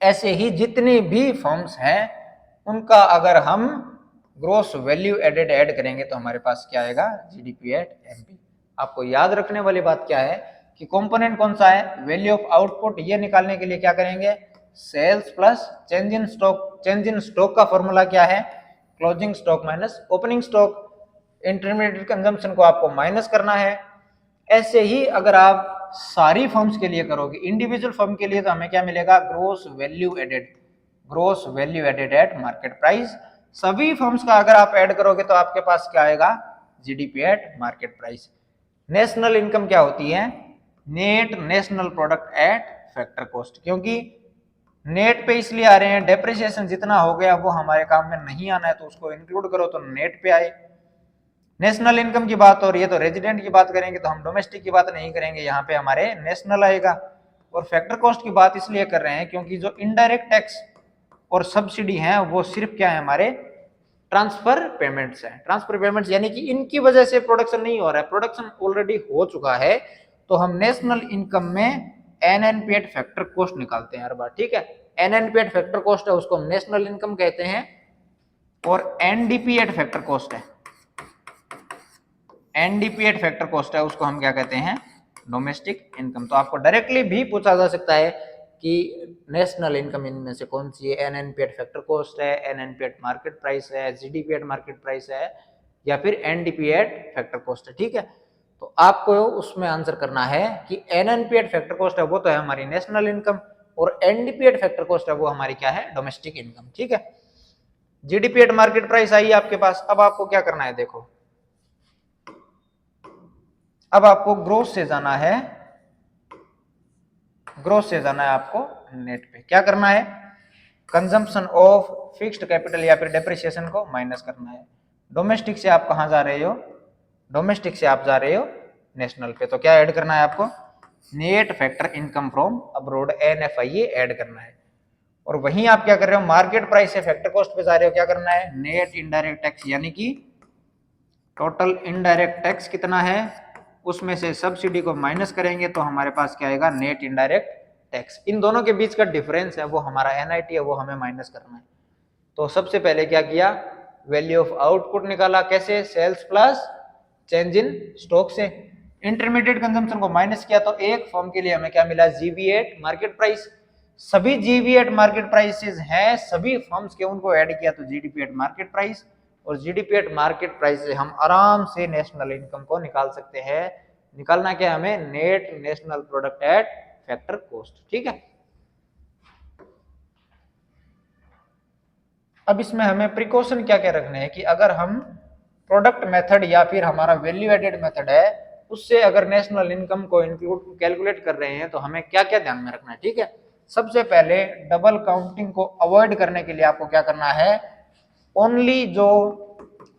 ऐसे ही जितनी भी फर्म्स हैं उनका अगर हम ग्रोस वैल्यू एडेड ऐड करेंगे तो हमारे पास क्या आएगा जीडीपी एट एमपी। आपको याद रखने वाली बात क्या है कि कंपोनेंट कौन सा है, वैल्यू ऑफ आउटपुट, ये निकालने के लिए क्या करेंगे sales plus change in stock. Change in stock का फॉर्मूला क्या है, closing stock minus opening stock. Intermediate consumption को आपको माइनस करना है। ऐसे ही अगर आप सारी फर्म्स के लिए करोगे, इंडिविजुअल फर्म के लिए तो हमें क्या मिलेगा gross value added, gross value added at market price. सभी फर्म्स का अगर आप ऐड करोगे तो आपके पास क्या आएगा GDP at market price. National income क्या होती है, net national product at factor cost, क्योंकि नेट पे इसलिए आ रहे हैं डेप्रिसिएशन जितना हो गया वो हमारे काम में नहीं आना है तो उसको इंक्लूड करो तो नेट पे आए। नेशनल इनकम की बात हो रही है तो रेजिडेंट की बात करेंगे तो हम डोमेस्टिक की बात नहीं करेंगे, यहाँ पे हमारे नेशनल आएगा। और फैक्टर कॉस्ट की बात इसलिए कर रहे हैं क्योंकि जो इनडायरेक्ट टैक्स और सब्सिडी हैं वो सिर्फ क्या है हमारे ट्रांसफर पेमेंट्स हैं। ट्रांसफर पेमेंट्स यानी कि इनकी वजह से प्रोडक्शन नहीं हो रहा है, प्रोडक्शन ऑलरेडी हो चुका है, तो हम नेशनल इनकम में एनएनपीएट फैक्टर कॉस्ट निकालते हैं हर बार, ठीक है। एनएनपीएट फैक्टर कॉस्ट है उसको हम नेशनल इनकम कहते हैं, और एनडीपीएट फैक्टर कॉस्ट है, एनडीपीएट फैक्टर कॉस्ट है उसको हम क्या कहते हैं डोमेस्टिक इनकम। तो आपको डायरेक्टली भी पूछा जा सकता है कि नेशनल इनकम इनमें से कौन सी है, एनएनपीएट फैक्टर कॉस्ट है, एनएनपीएट मार्केट प्राइस है, जीडीपीएट मार्केट प्राइस है, या फिर एनडीपीएट फैक्टर कॉस्ट है, ठीक है। तो आपको उसमें आंसर करना है कि एनएनपीएट फैक्टर कॉस्ट है वो तो है हमारी नेशनल इनकम, और एनडीपीएट फैक्टर कॉस्ट है वो हमारी क्या है डोमेस्टिक इनकम, ठीक है। जीडीपीएट मार्केट प्राइस आई आपके पास, अब आपको क्या करना है देखो, अब आपको ग्रोस से जाना है, ग्रोस से जाना है आपको नेट पे। क्या करना है, कंजम्पशन ऑफ फिक्स्ड कैपिटल या फिर डेप्रिसिएशन को माइनस करना है। डोमेस्टिक से आप कहां जा रहे हो, डोमेस्टिक से आप जा रहे हो नेशनल पे, तो क्या ऐड करना है आपको net factor income from abroad NFIA add करना है। और वहीं आप क्या कर रहे हो मार्केट प्राइस से फैक्टर कॉस्ट पे जा रहे हो, क्या करना है नेट इनडायरेक्ट टैक्स, यानी कि टोटल इनडायरेक्ट टैक्स कितना है उसमें से सब्सिडी को माइनस करेंगे तो हमारे पास क्या आएगा नेट इनडायरेक्ट टैक्स। इन दोनों के बीच का डिफरेंस है वो हमारा एनआईटी है वो हमें माइनस करना है। तो सबसे पहले क्या किया वैल्यू ऑफ आउटपुट निकाला, कैसे sales plus change in stock से। इंटरमीडिएट कंजम्पशन को माइनस किया तो एक फर्म के लिए हमें क्या मिला जीवी8 मार्केट प्राइस। सभी जीवी8 मार्केट प्राइसेस हैं सभी फर्म्स के, उनको ऐड किया तो जीडीपी8 मार्केट प्राइस, और जीडीपी8 मार्केट प्राइस से हम आराम से नेशनल इनकम को निकाल सकते हैं। निकालना क्या हमें net national product at factor cost, ठीक है। अब इसमें हमें प्रिकॉशन क्या क्या रखने हैं कि अगर हम प्रोडक्ट मेथड या फिर हमारा वैल्यू एडेड मेथड है उससे अगर नेशनल इनकम को इंक्लूड कैलकुलेट कर रहे हैं तो हमें क्या क्या ध्यान में रखना है, ठीक है। सबसे पहले डबल काउंटिंग को अवॉइड करने के लिए आपको क्या करना है, ओनली जो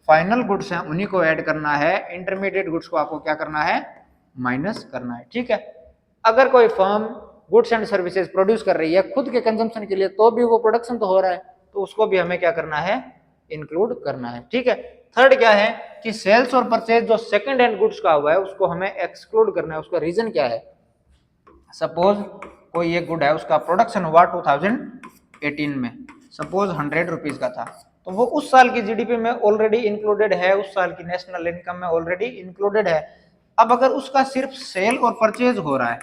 फाइनल गुड्स हैं उन्हीं को ऐड करना है, इंटरमीडिएट गुड्स को आपको क्या करना है माइनस करना है, ठीक है। अगर कोई firm goods and services produce कर रही है खुद के कंजम्पशन के लिए तो भी वो प्रोडक्शन तो हो रहा है तो उसको भी हमें क्या करना है इंक्लूड करना है, ठीक है। थर्ड क्या है कि सेल्स और परचेज जो सेकंड हैंड गुड्स का हुआ है उसको हमें एक्सक्लूड करना है। उसका रीजन क्या है, सपोज कोई एक गुड है, उसका प्रोडक्शन हुआ 2018 में, सपोज 100 रुपीज का था, तो वो उस साल की जीडीपी में ऑलरेडी इंक्लूडेड है, उस साल की नेशनल इनकम में ऑलरेडी इंक्लूडेड है। अब अगर उसका सिर्फ सेल और परचेज हो रहा है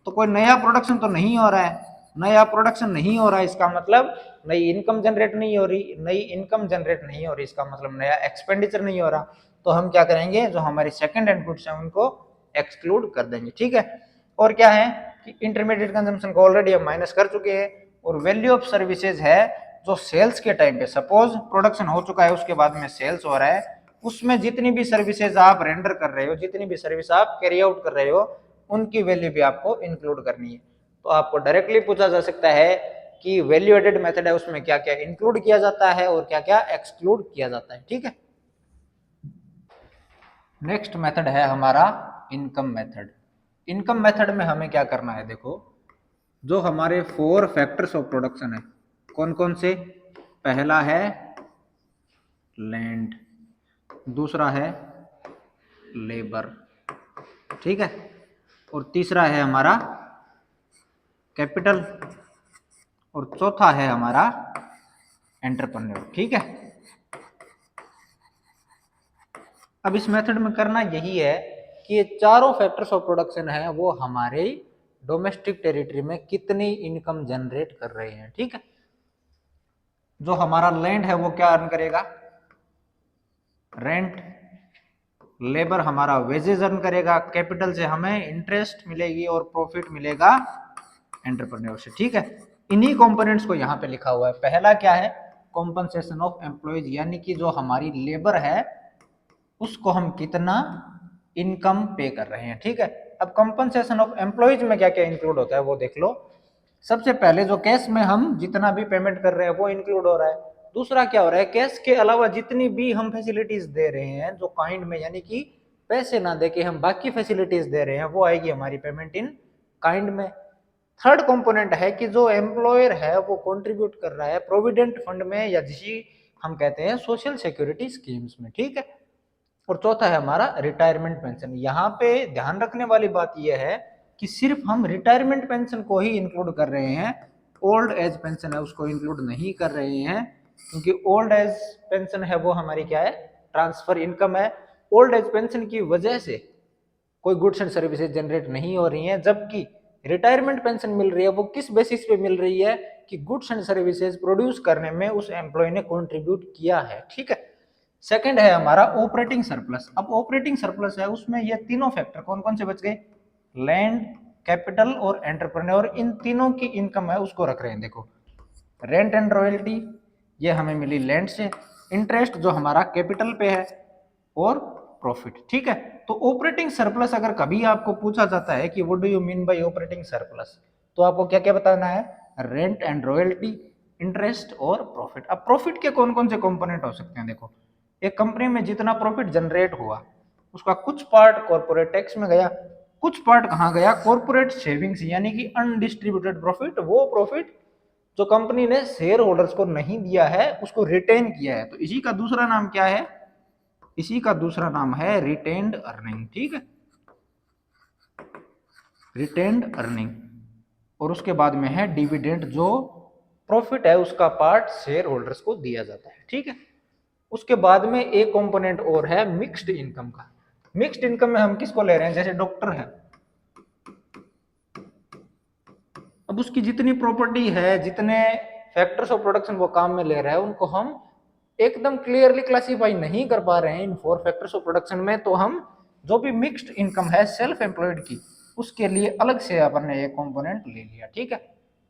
तो कोई नया प्रोडक्शन तो नहीं हो रहा है, नया प्रोडक्शन नहीं हो रहा है, इसका मतलब नई इनकम जनरेट नहीं हो रही, नई इनकम जनरेट नहीं हो रही, इसका मतलब नया एक्सपेंडिचर नहीं हो रहा। तो हम क्या करेंगे, जो हमारी सेकंड हैंड गुड्स हैं उनको एक्सक्लूड कर देंगे, ठीक है। और क्या है कि इंटरमीडिएट कंजम्पशन को ऑलरेडी हम माइनस कर चुके हैं, और वैल्यू ऑफ सर्विसेज है जो सेल्स के टाइम पे, सपोज प्रोडक्शन हो चुका है उसके बाद में सेल्स हो रहा है, उसमें जितनी भी सर्विसेज आप रेंडर कर रहे हो, जितनी भी सर्विस आप कैरी आउट कर रहे हो, उनकी वैल्यू भी आपको इंक्लूड करनी है। तो आपको डायरेक्टली पूछा जा सकता है कि वैल्यू एडेड मेथड है उसमें क्या क्या इंक्लूड किया जाता है और क्या क्या एक्सक्लूड किया जाता है, ठीक है। नेक्स्ट मेथड है हमारा इनकम मेथड। इनकम मेथड में हमें क्या करना है, देखो जो हमारे 4 फैक्टर्स ऑफ प्रोडक्शन है, कौन कौन से, पहला है लैंड, दूसरा है लेबर, ठीक है, और तीसरा है हमारा कैपिटल, और चौथा है हमारा एंटरप्रेन्योर, ठीक है। अब इस मेथड में करना यही है कि ये चारों फैक्टर्स ऑफ प्रोडक्शन है वो हमारे डोमेस्टिक टेरिटरी में कितनी इनकम जनरेट कर रहे हैं, ठीक है। जो हमारा लैंड है वो क्या अर्न करेगा, रेंट, लेबर हमारा वेजेस अर्न करेगा, कैपिटल से हमें इंटरेस्ट मिलेगी और प्रॉफिट मिलेगा एंटरप्रेन्योर से, ठीक है। इन्हीं कंपोनेंट्स को यहाँ पे लिखा हुआ है। पहला क्या है, कॉम्पनसेशन ऑफ एम्प्लॉयज, यानी कि जो हमारी लेबर है उसको हम कितना इनकम पे कर रहे हैं, ठीक है। अब कंपनसेशन ऑफ एम्प्लॉयज में क्या क्या इंक्लूड होता है वो देख लो। सबसे पहले जो कैश में हम जितना भी पेमेंट कर रहे हैं वो इंक्लूड हो रहा है। दूसरा क्या हो रहा है, कैश के अलावा जितनी भी हम फैसिलिटीज दे रहे हैं जो काइंड में, यानी कि पैसे ना दे के हम बाकी फैसिलिटीज दे रहे हैं, वो आएगी हमारी पेमेंट इन काइंड में। थर्ड कंपोनेंट है कि जो एम्प्लॉयर है वो कंट्रीब्यूट कर रहा है प्रोविडेंट फंड में, या जिसे हम कहते हैं सोशल सिक्योरिटी स्कीम्स में, ठीक है। और चौथा है हमारा रिटायरमेंट पेंशन। यहाँ पे ध्यान रखने वाली बात यह है कि सिर्फ हम रिटायरमेंट पेंशन को ही इंक्लूड कर रहे हैं, ओल्ड एज पेंशन है उसको इंक्लूड नहीं कर रहे हैं, क्योंकि ओल्ड एज पेंशन है वो हमारी क्या है, ट्रांसफर इनकम है। ओल्ड एज पेंशन की वजह से कोई गुड्स एंड सर्विसेज जनरेट नहीं हो रही हैं, जबकि रिटायरमेंट पेंशन मिल रही है वो किस बेसिस पे मिल रही है कि गुड्स एंड सर्विसेज प्रोड्यूस करने में उस एम्प्लॉय ने कंट्रीब्यूट किया है, ठीक है। सेकंड है हमारा ऑपरेटिंग सरप्लस। अब ऑपरेटिंग सरप्लस है उसमें ये तीनों फैक्टर कौन कौन से बच गए, लैंड, कैपिटल और एंटरप्रेन्योर, इन तीनों की इनकम है उसको रख रहे हैं। देखो रेंट एंड रॉयल्टी ये हमें मिली लैंड से, इंटरेस्ट जो हमारा कैपिटल पे है, और प्रॉफिट, ठीक है। तो ऑपरेटिंग सरप्लस अगर कभी आपको पूछा जाता है कि what do you mean by operating surplus, तो आपको क्या क्या बताना है, रेंट एंड रॉयल्टी, इंटरेस्ट और प्रॉफिट। अब प्रॉफिट के कौन कौन से कंपोनेंट हो सकते हैं, देखो एक कंपनी में जितना प्रॉफिट जनरेट हुआ उसका कुछ पार्ट कॉर्पोरेट टैक्स में गया, कुछ पार्ट कहाँ गया, कॉर्पोरेट सेविंग्स, यानी कि अनडिस्ट्रीब्यूटेड प्रॉफिट, वो प्रॉफिट जो कंपनी ने शेयर होल्डर्स को नहीं दिया है उसको रिटेन किया है। तो इसी का दूसरा नाम क्या है, इसी का दूसरा नाम है रिटेन्ड अर्निंग, ठीक है, रिटेन्ड अर्निंग। और उसके बाद में है डिविडेंड, जो प्रॉफिट है उसका पार्ट शेयर होल्डर्स को दिया जाता है, ठीक है। उसके बाद में एक कंपोनेंट और है मिक्स्ड इनकम का। मिक्स्ड इनकम में हम किसको ले रहे हैं, जैसे डॉक्टर है, अब उसकी जितनी प्रॉपर्टी है, जितने फैक्टर्स ऑफ प्रोडक्शन वो काम में ले रहा है, उनको हम एकदम क्लियरली क्लासीफाई नहीं कर पा रहे हैं इन 4 फैक्टर्स ऑफ प्रोडक्शन में, तो हम जो भी मिक्स्ड इनकम है सेल्फ एम्प्लॉयड की, उसके लिए अलग से अपन ने एक कंपोनेंट ले लिया, ठीक है।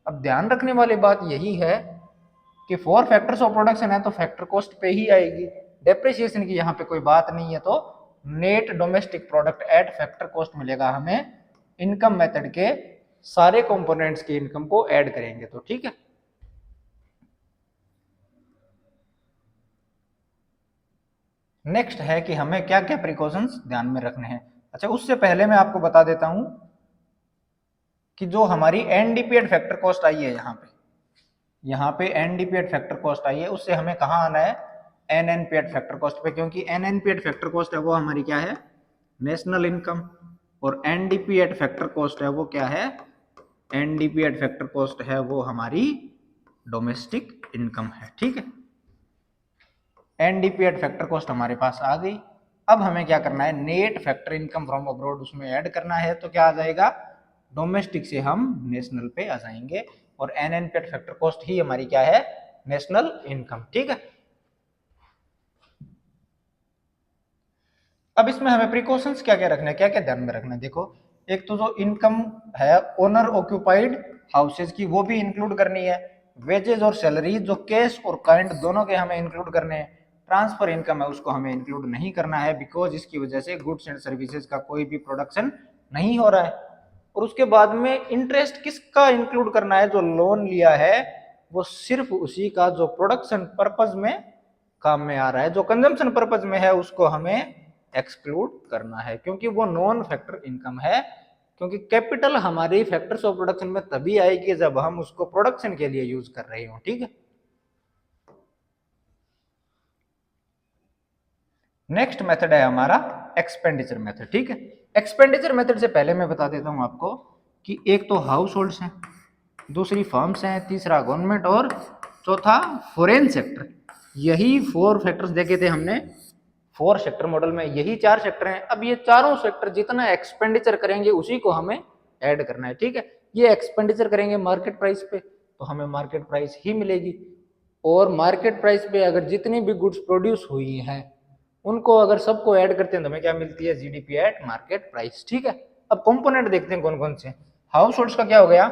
अब ध्यान रखने वाली बात यही है कि 4 फैक्टर्स ऑफ प्रोडक्शन है तो फैक्टर कॉस्ट पे ही आएगी, डेप्रिसिएशन की यहाँ पे कोई बात नहीं है, तो net domestic product at factor cost मिलेगा हमें इनकम मेथड के सारे कंपोनेंट्स की इनकम को ऐड करेंगे तो, ठीक है। नेक्स्ट है कि हमें क्या क्या प्रिकॉशंस ध्यान में रखने हैं। अच्छा उससे पहले मैं आपको बता देता हूं कि जो हमारी एनडीपीएड फैक्टर कॉस्ट आई है यहाँ पे एनडीपीएड फैक्टर कॉस्ट आई है, उससे हमें कहाँ आना है, एनएनपीएड फैक्टर कॉस्ट पे, क्योंकि एनएनपीएड फैक्टर कॉस्ट है वो हमारी क्या है, नेशनल इनकम, और एनडीपीएड फैक्टर कॉस्ट है वो क्या है, एनडीपी एट फैक्टर कॉस्ट है वो हमारी डोमेस्टिक इनकम है, ठीक है। एनडीपी एट फैक्टर कॉस्ट हमारे पास आ गई। अब हमें क्या करना है, net factor income from abroad उसमें ऐड करना है। तो क्या आ जाएगा, डोमेस्टिक से हम नेशनल पे आ जाएंगे और एनएनपी एट फैक्टर कॉस्ट ही हमारी क्या है, नेशनल इनकम, ठीक है। अब इसमें हमें प्रिकॉशंस क्या क्या रखना है, क्या क्या ध्यान में रखना है। देखो, एक तो जो इनकम है ओनर ऑक्यूपाइड हाउसेज की वो भी इंक्लूड करनी है। वेजेस और सैलरी जो कैश और काइंड दोनों के हमें इंक्लूड करने हैं। ट्रांसफर इनकम है उसको हमें इंक्लूड नहीं करना है, बिकॉज इसकी वजह से गुड्स एंड सर्विसेज का कोई भी प्रोडक्शन नहीं हो रहा है। और उसके बाद में इंटरेस्ट किसका इंक्लूड करना है, जो लोन लिया है वो सिर्फ उसी का जो प्रोडक्शन पर्पज में काम में आ रहा है। जो कंजम्पशन पर्पज में है उसको हमें एक्सक्लूड करना है, क्योंकि वो नॉन फैक्टर इनकम है। क्योंकि कैपिटल हमारी फैक्टर्स ऑफ प्रोडक्शन में तभी आएगी जब हम उसको प्रोडक्शन के लिए यूज कर रहे हो, ठीक है। नेक्स्ट मेथड है हमारा एक्सपेंडिचर मेथड, ठीक है। एक्सपेंडिचर मेथड से पहले मैं बता देता हूं आपको कि एक तो हाउस होल्ड्स हैं, दूसरी फर्म्स हैं, तीसरा गवर्नमेंट और चौथा फॉरेन सेक्टर। यही 4 फैक्टर्स देखे थे हमने 4 सेक्टर मॉडल में, यही 4 सेक्टर हैं। अब ये चारों सेक्टर जितना एक्सपेंडिचर करेंगे उसी को हमें ऐड करना है, ठीक है। ये एक्सपेंडिचर करेंगे मार्केट प्राइस पे तो हमें मार्केट प्राइस ही मिलेगी। और मार्केट प्राइस पे अगर जितनी भी गुड्स प्रोड्यूस हुई हैं उनको अगर सबको ऐड करते हैं तो हमें क्या मिलती है, जीडीपी एट मार्केट प्राइस, ठीक है। अब कंपोनेंट देखते हैं कौन कौन से। हाउस होल्ड्स का क्या हो गया,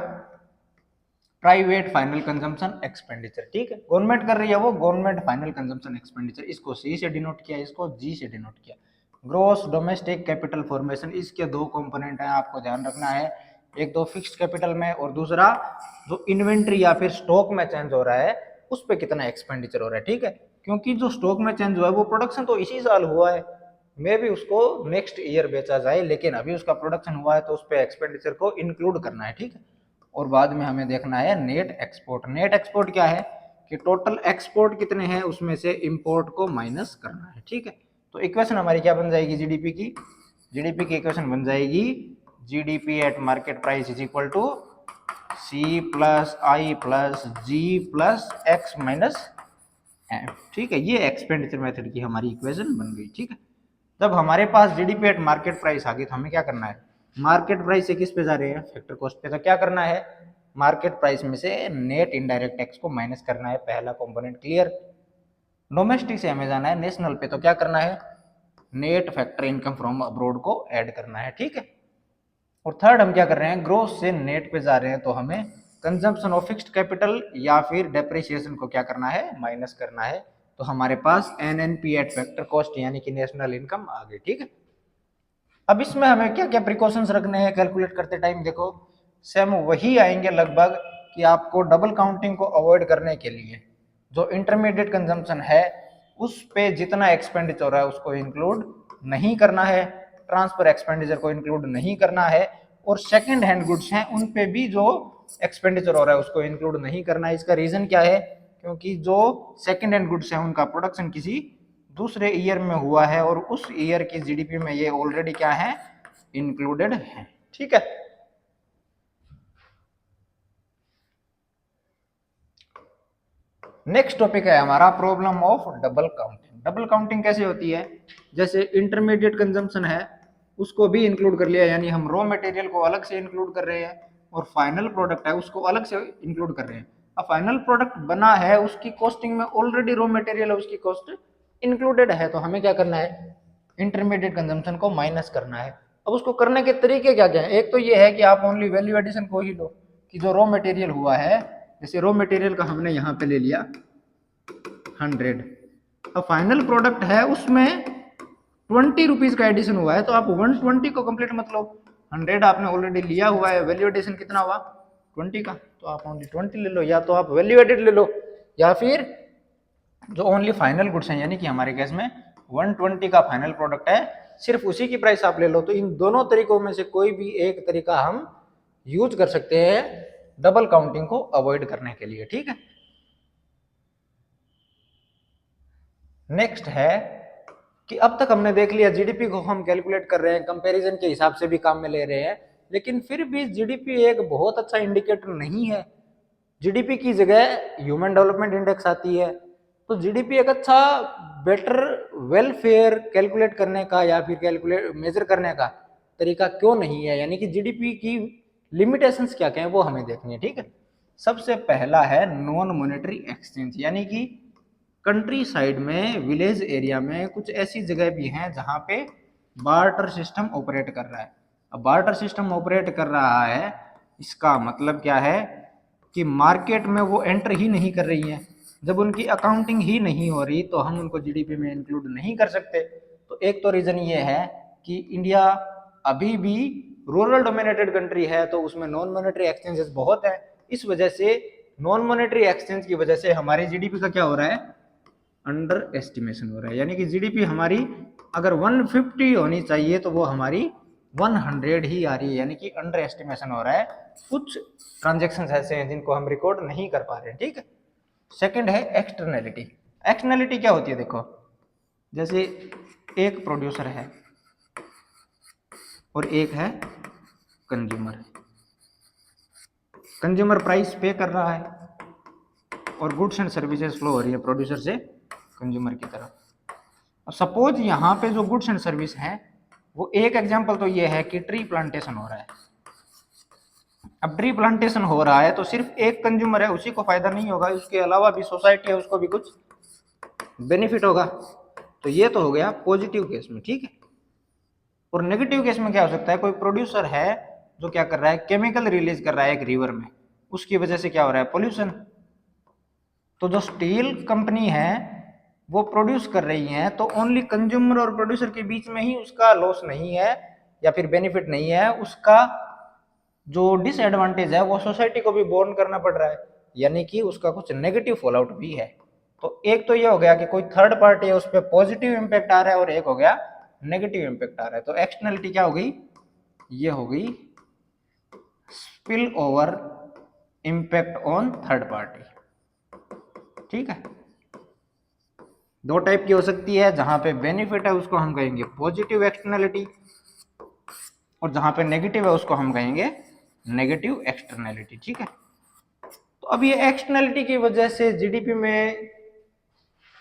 प्राइवेट फाइनल कंजम्पशन एक्सपेंडिचर, ठीक है। गवर्नमेंट कर रही है वो गवर्नमेंट फाइनल कंजम्पशन एक्सपेंडिचर, इसको सी से डिनोट किया, इसको जी से डिनोट किया। ग्रॉस डोमेस्टिक कैपिटल फॉर्मेशन, इसके 2 कंपोनेंट हैं, आपको ध्यान रखना है। एक तो फिक्स्ड कैपिटल में और दूसरा जो इन्वेंट्री या फिर स्टॉक में चेंज हो रहा है उस पर कितना एक्सपेंडिचर हो रहा है, ठीक है। क्योंकि जो स्टॉक में चेंज हुआ है वो प्रोडक्शन तो इसी साल हुआ है, मे भी उसको नेक्स्ट ईयर बेचा जाए, लेकिन अभी उसका प्रोडक्शन हुआ है तो उस पर एक्सपेंडिचर को इंक्लूड करना है, ठीक है। और बाद में हमें देखना है नेट एक्सपोर्ट। नेट एक्सपोर्ट क्या है कि टोटल एक्सपोर्ट कितने हैं उसमें से इंपोर्ट को माइनस करना है, ठीक है। तो इक्वेशन हमारी क्या बन जाएगी जीडीपी की, जीडीपी की इक्वेशन बन जाएगी GDP at market price is equal to C plus I plus G plus X minus M, ठीक है। ये एक्सपेंडिचर मेथड की हमारी इक्वेशन बन गई, ठीक है। जब हमारे पास जीडीपी एट मार्केट प्राइस आ गई तो हमें क्या करना है, मार्केट प्राइस से किस पे जा रहे हैं, फैक्टर कॉस्ट पे। तो क्या करना है, मार्केट प्राइस में से नेट इनडायरेक्ट टैक्स को माइनस करना है, पहला कंपोनेंट क्लियर। डोमेस्टिक से हमें जाना है नेशनल पे, तो क्या करना है, net factor income from abroad को ऐड करना है, ठीक है। और थर्ड हम क्या कर रहे हैं, ग्रोथ से नेट पे जा रहे हैं तो हमें कंजम्पशन ऑफ फिक्स्ड कैपिटल या फिर डेप्रिसिएशन को क्या करना है, माइनस करना है। तो हमारे पास एनएनपी एट फैक्टर कॉस्ट यानी कि नेशनल इनकम आ गई, ठीक है। अब इसमें हमें क्या क्या प्रिकॉशंस रखने हैं कैलकुलेट करते टाइम, देखो सेम वही आएंगे लगभग कि आपको डबल काउंटिंग को अवॉइड करने के लिए जो इंटरमीडिएट कंजम्पशन है उस पे जितना एक्सपेंडिचर हो रहा है उसको इंक्लूड नहीं करना है, ट्रांसफर एक्सपेंडिचर को इंक्लूड नहीं करना है, और सेकंड हैंड गुड्स हैं उन पे भी जो एक्सपेंडिचर हो रहा है उसको इंक्लूड नहीं करना है। इसका रीजन क्या है, क्योंकि जो सेकंड हैंड गुड्स हैं उनका प्रोडक्शन किसी दूसरे ईयर में हुआ है और उस ईयर की जीडीपी में ये ऑलरेडी क्या है, इंक्लूडेड है, ठीक है। नेक्स्ट टॉपिक है हमारा problem of double counting. Double counting कैसे होती है, जैसे इंटरमीडिएट कंजम्पशन है उसको भी इंक्लूड कर लिया, यानी हम रॉ मटेरियल को अलग से इंक्लूड कर रहे हैं और फाइनल प्रोडक्ट है उसको अलग से इंक्लूड कर रहे हैं। अब फाइनल प्रोडक्ट बना है उसकी कॉस्टिंग में ऑलरेडी रॉ मटेरियल है उसकी कॉस्ट इंक्लूडेड है, तो हमें क्या करना है, इंटरमीडिएट कंजम्पशन को माइनस करना है। अब उसको करने के तरीके क्या क्या है, एक तो ये है कि आप ओनली वैल्यू एडिशन को ही लो कि जो रॉ मटेरियल हुआ है, जैसे रॉ मटेरियल का हमने यहाँ पे ले लिया 100, अब फाइनल प्रोडक्ट है उसमें 20 रुपीज का एडिशन हुआ है तो आप 120 को कंप्लीट मत लो, 100 आपने ऑलरेडी लिया हुआ है, वैल्यू एडिशन कितना हुआ 20 का, तो आप ओनली 20 ले लो, या तो आप वैल्यू एडिड ले लो या फिर जो ओनली फाइनल गुड्स हैं यानी कि हमारे केस में 120 का फाइनल प्रोडक्ट है सिर्फ उसी की प्राइस आप ले लो। तो इन दोनों तरीकों में से कोई भी एक तरीका हम यूज कर सकते हैं डबल काउंटिंग को अवॉइड करने के लिए, ठीक है। नेक्स्ट है कि अब तक हमने देख लिया जीडीपी को हम कैलकुलेट कर रहे हैं, कंपैरिजन के हिसाब से भी काम में ले रहे हैं, लेकिन फिर भी जीडीपी एक बहुत अच्छा इंडिकेटर नहीं है। जीडीपी की जगह ह्यूमन डेवलपमेंट इंडेक्स आती है। तो जीडीपी एक अच्छा बेटर वेलफेयर कैलकुलेट करने का या फिर कैलकुलेट मेजर करने का तरीका क्यों नहीं है, यानी कि जीडीपी की लिमिटेशंस क्या क्या है वो हमें देखनी है। ठीक है, सबसे पहला है नॉन मॉनेटरी एक्सचेंज, यानी कि कंट्री साइड में विलेज एरिया में कुछ ऐसी जगह भी हैं जहां पे बार्टर सिस्टम ऑपरेट कर रहा है। अब बार्टर सिस्टम ऑपरेट कर रहा है, इसका मतलब क्या है कि मार्केट में वो एंटर ही नहीं कर रही है। जब उनकी अकाउंटिंग ही नहीं हो रही तो हम उनको जीडीपी में इंक्लूड नहीं कर सकते। तो एक तो रीजन ये है कि इंडिया अभी भी रूरल डोमिनेटेड कंट्री है, तो उसमें नॉन मॉनेटरी एक्सचेंजेस बहुत है। इस वजह से नॉन मॉनेटरी एक्सचेंज की वजह से हमारे जीडीपी का क्या हो रहा है, अंडर एस्टिमेशन हो रहा है। यानी कि जीडीपी हमारी अगर 150 होनी चाहिए तो वो हमारी 100 ही आ रही है, यानी कि अंडर एस्टिमेशन हो रहा है। कुछ ट्रांजेक्शन ऐसे हैं जिनको हम रिकॉर्ड नहीं कर पा रहे हैं। ठीक है, सेकंड है एक्सटर्नैलिटी। एक्सटर्नैलिटी क्या होती है, देखो जैसे एक प्रोड्यूसर है और एक है कंज्यूमर। कंज्यूमर प्राइस पे कर रहा है और गुड्स एंड सर्विसेज फ्लो हो रही है प्रोड्यूसर से कंज्यूमर की तरफ। अब सपोज यहाँ पे जो गुड्स एंड सर्विस है, वो एक एग्जांपल तो ये है कि ट्री प्लांटेशन हो रहा है। अब ट्री प्लांटेशन हो रहा है तो सिर्फ एक कंज्यूमर है उसी को फायदा नहीं होगा, उसके अलावा भी सोसाइटी है उसको भी कुछ बेनिफिट होगा। तो ये तो हो गया पॉजिटिव केस में। ठीक है, और नेगेटिव केस में क्या हो सकता है, कोई प्रोड्यूसर है जो क्या कर रहा है, केमिकल रिलीज कर रहा है एक रिवर में, उसकी वजह से क्या हो रहा है, पोल्यूशन। तो जो स्टील कंपनी है वो प्रोड्यूस कर रही है, तो ओनली कंज्यूमर और प्रोड्यूसर के बीच में ही उसका लॉस नहीं है या फिर बेनिफिट नहीं है, उसका जो डिसएडवांटेज है वो सोसाइटी को भी बोर्न करना पड़ रहा है, यानी कि उसका कुछ नेगेटिव फॉल आउट भी है। तो एक तो ये हो गया कि कोई थर्ड पार्टी है उस पर पॉजिटिव इंपैक्ट आ रहा है, और एक हो गया नेगेटिव इंपैक्ट आ रहा है। तो एक्सटर्नलिटी क्या हो गई, ये हो गई spill over impact on third party. ठीक है, दो टाइप की हो सकती है, जहां पे बेनिफिट है उसको हम कहेंगे पॉजिटिव एक्सटर्नलिटी, और जहां पे नेगेटिव है उसको हम कहेंगे नेगेटिव एक्सटर्नलिटी। ठीक है, तो अब ये एक्सटर्नलिटी की वजह से जीडीपी में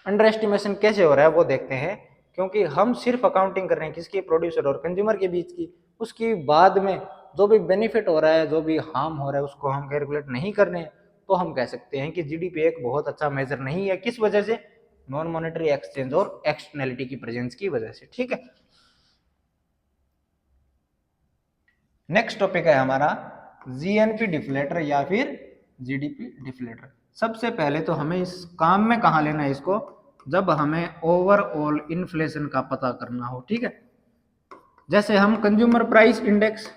अंडर एस्टिमेशन कैसे हो रहा है वो देखते हैं। क्योंकि हम सिर्फ अकाउंटिंग कर रहे हैं किसकी, प्रोड्यूसर और कंज्यूमर के बीच की, उसकी बाद में जो भी बेनिफिट हो रहा है जो भी हार्म हो रहा है उसको हम कैलकुलेट नहीं कर रहे हैं। तो हम कह सकते हैं कि जीडीपी एक बहुत अच्छा मेजर नहीं है। किस वजह से, नॉन मॉनेटरी एक्सचेंज और एक्सटर्नलिटी की प्रेजेंस की वजह से। ठीक है, नेक्स्ट टॉपिक है हमारा जीएनपी डिफ्लेटर या फिर जीडीपी डिफ्लेटर। सबसे पहले तो हमें इस काम में कहाँ लेना है इसको, जब हमें ओवरऑल इन्फ्लेशन का पता करना हो। ठीक है, जैसे हम कंज्यूमर प्राइस इंडेक्स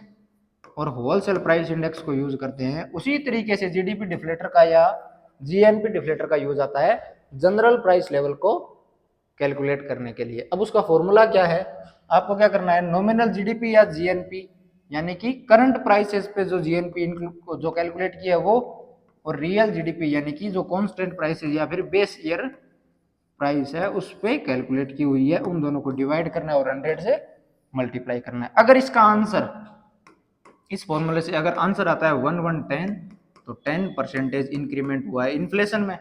और होलसेल प्राइस इंडेक्स को यूज करते हैं, उसी तरीके से जीडीपी डिफ्लेटर का या जीएनपी डिफ्लेटर का यूज आता है जनरल प्राइस लेवल को कैलकुलेट करने के लिए। अब उसका फॉर्मूला क्या है, आपको क्या करना है, नॉमिनल जीडीपी या जीएनपी, यानी कि करंट प्राइसेस पे जो जीएनपी जो कैलकुलेट किया है वो, और रियल जीडीपी यानी कि जो कांस्टेंट प्राइसेस या फिर बेस ईयर प्राइस है उस पे कैलकुलेट की हुई है, उन दोनों को डिवाइड करना है और 100 से मल्टीप्लाई करना है। अगर इसका आंसर, इस फॉर्मूले से अगर आंसर आता है 1110 तो 10% इंक्रीमेंट हुआ है इन्फ्लेशन में,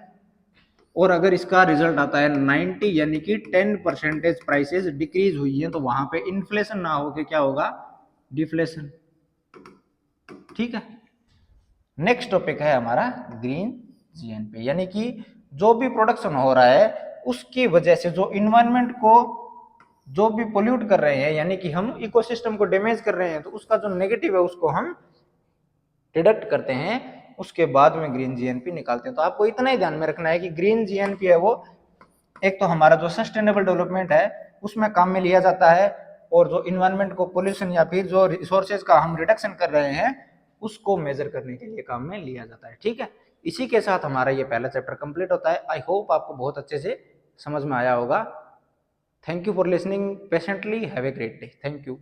और अगर इसका रिजल्ट आता है 90 यानी कि 10% प्राइसेस डिक्रीज हुई है, तो वहां पे इन्फ्लेशन ना होके क्या होगा, डिफ्लेशन। ठीक है, नेक्स्ट टॉपिक है हमारा ग्रीन जीएनपी, यानी कि जो भी प्रोडक्शन हो रहा है उसकी वजह से जो इन्वायरमेंट को जो भी पोल्यूट कर रहे हैं, यानी कि हम इकोसिस्टम को डैमेज कर रहे हैं, तो उसका जो नेगेटिव है उसको हम डिडक्ट करते हैं, उसके बाद में ग्रीन जीएनपी निकालते हैं। तो आपको इतना ही ध्यान में रखना है कि ग्रीन जीएनपी है वो एक तो हमारा जो सस्टेनेबल डेवलपमेंट है उसमें काम में लिया जाता है, और जो इन्वायरमेंट को पोल्यूशन या फिर जो रिसोर्सेज का हम रिडक्शन कर रहे हैं उसको मेजर करने के लिए काम में लिया जाता है। ठीक है, इसी के साथ हमारा ये पहला चैप्टर कंप्लीट होता है। आई होप आपको बहुत अच्छे से समझ में आया होगा। Thank you for listening patiently, have a great day, thank you.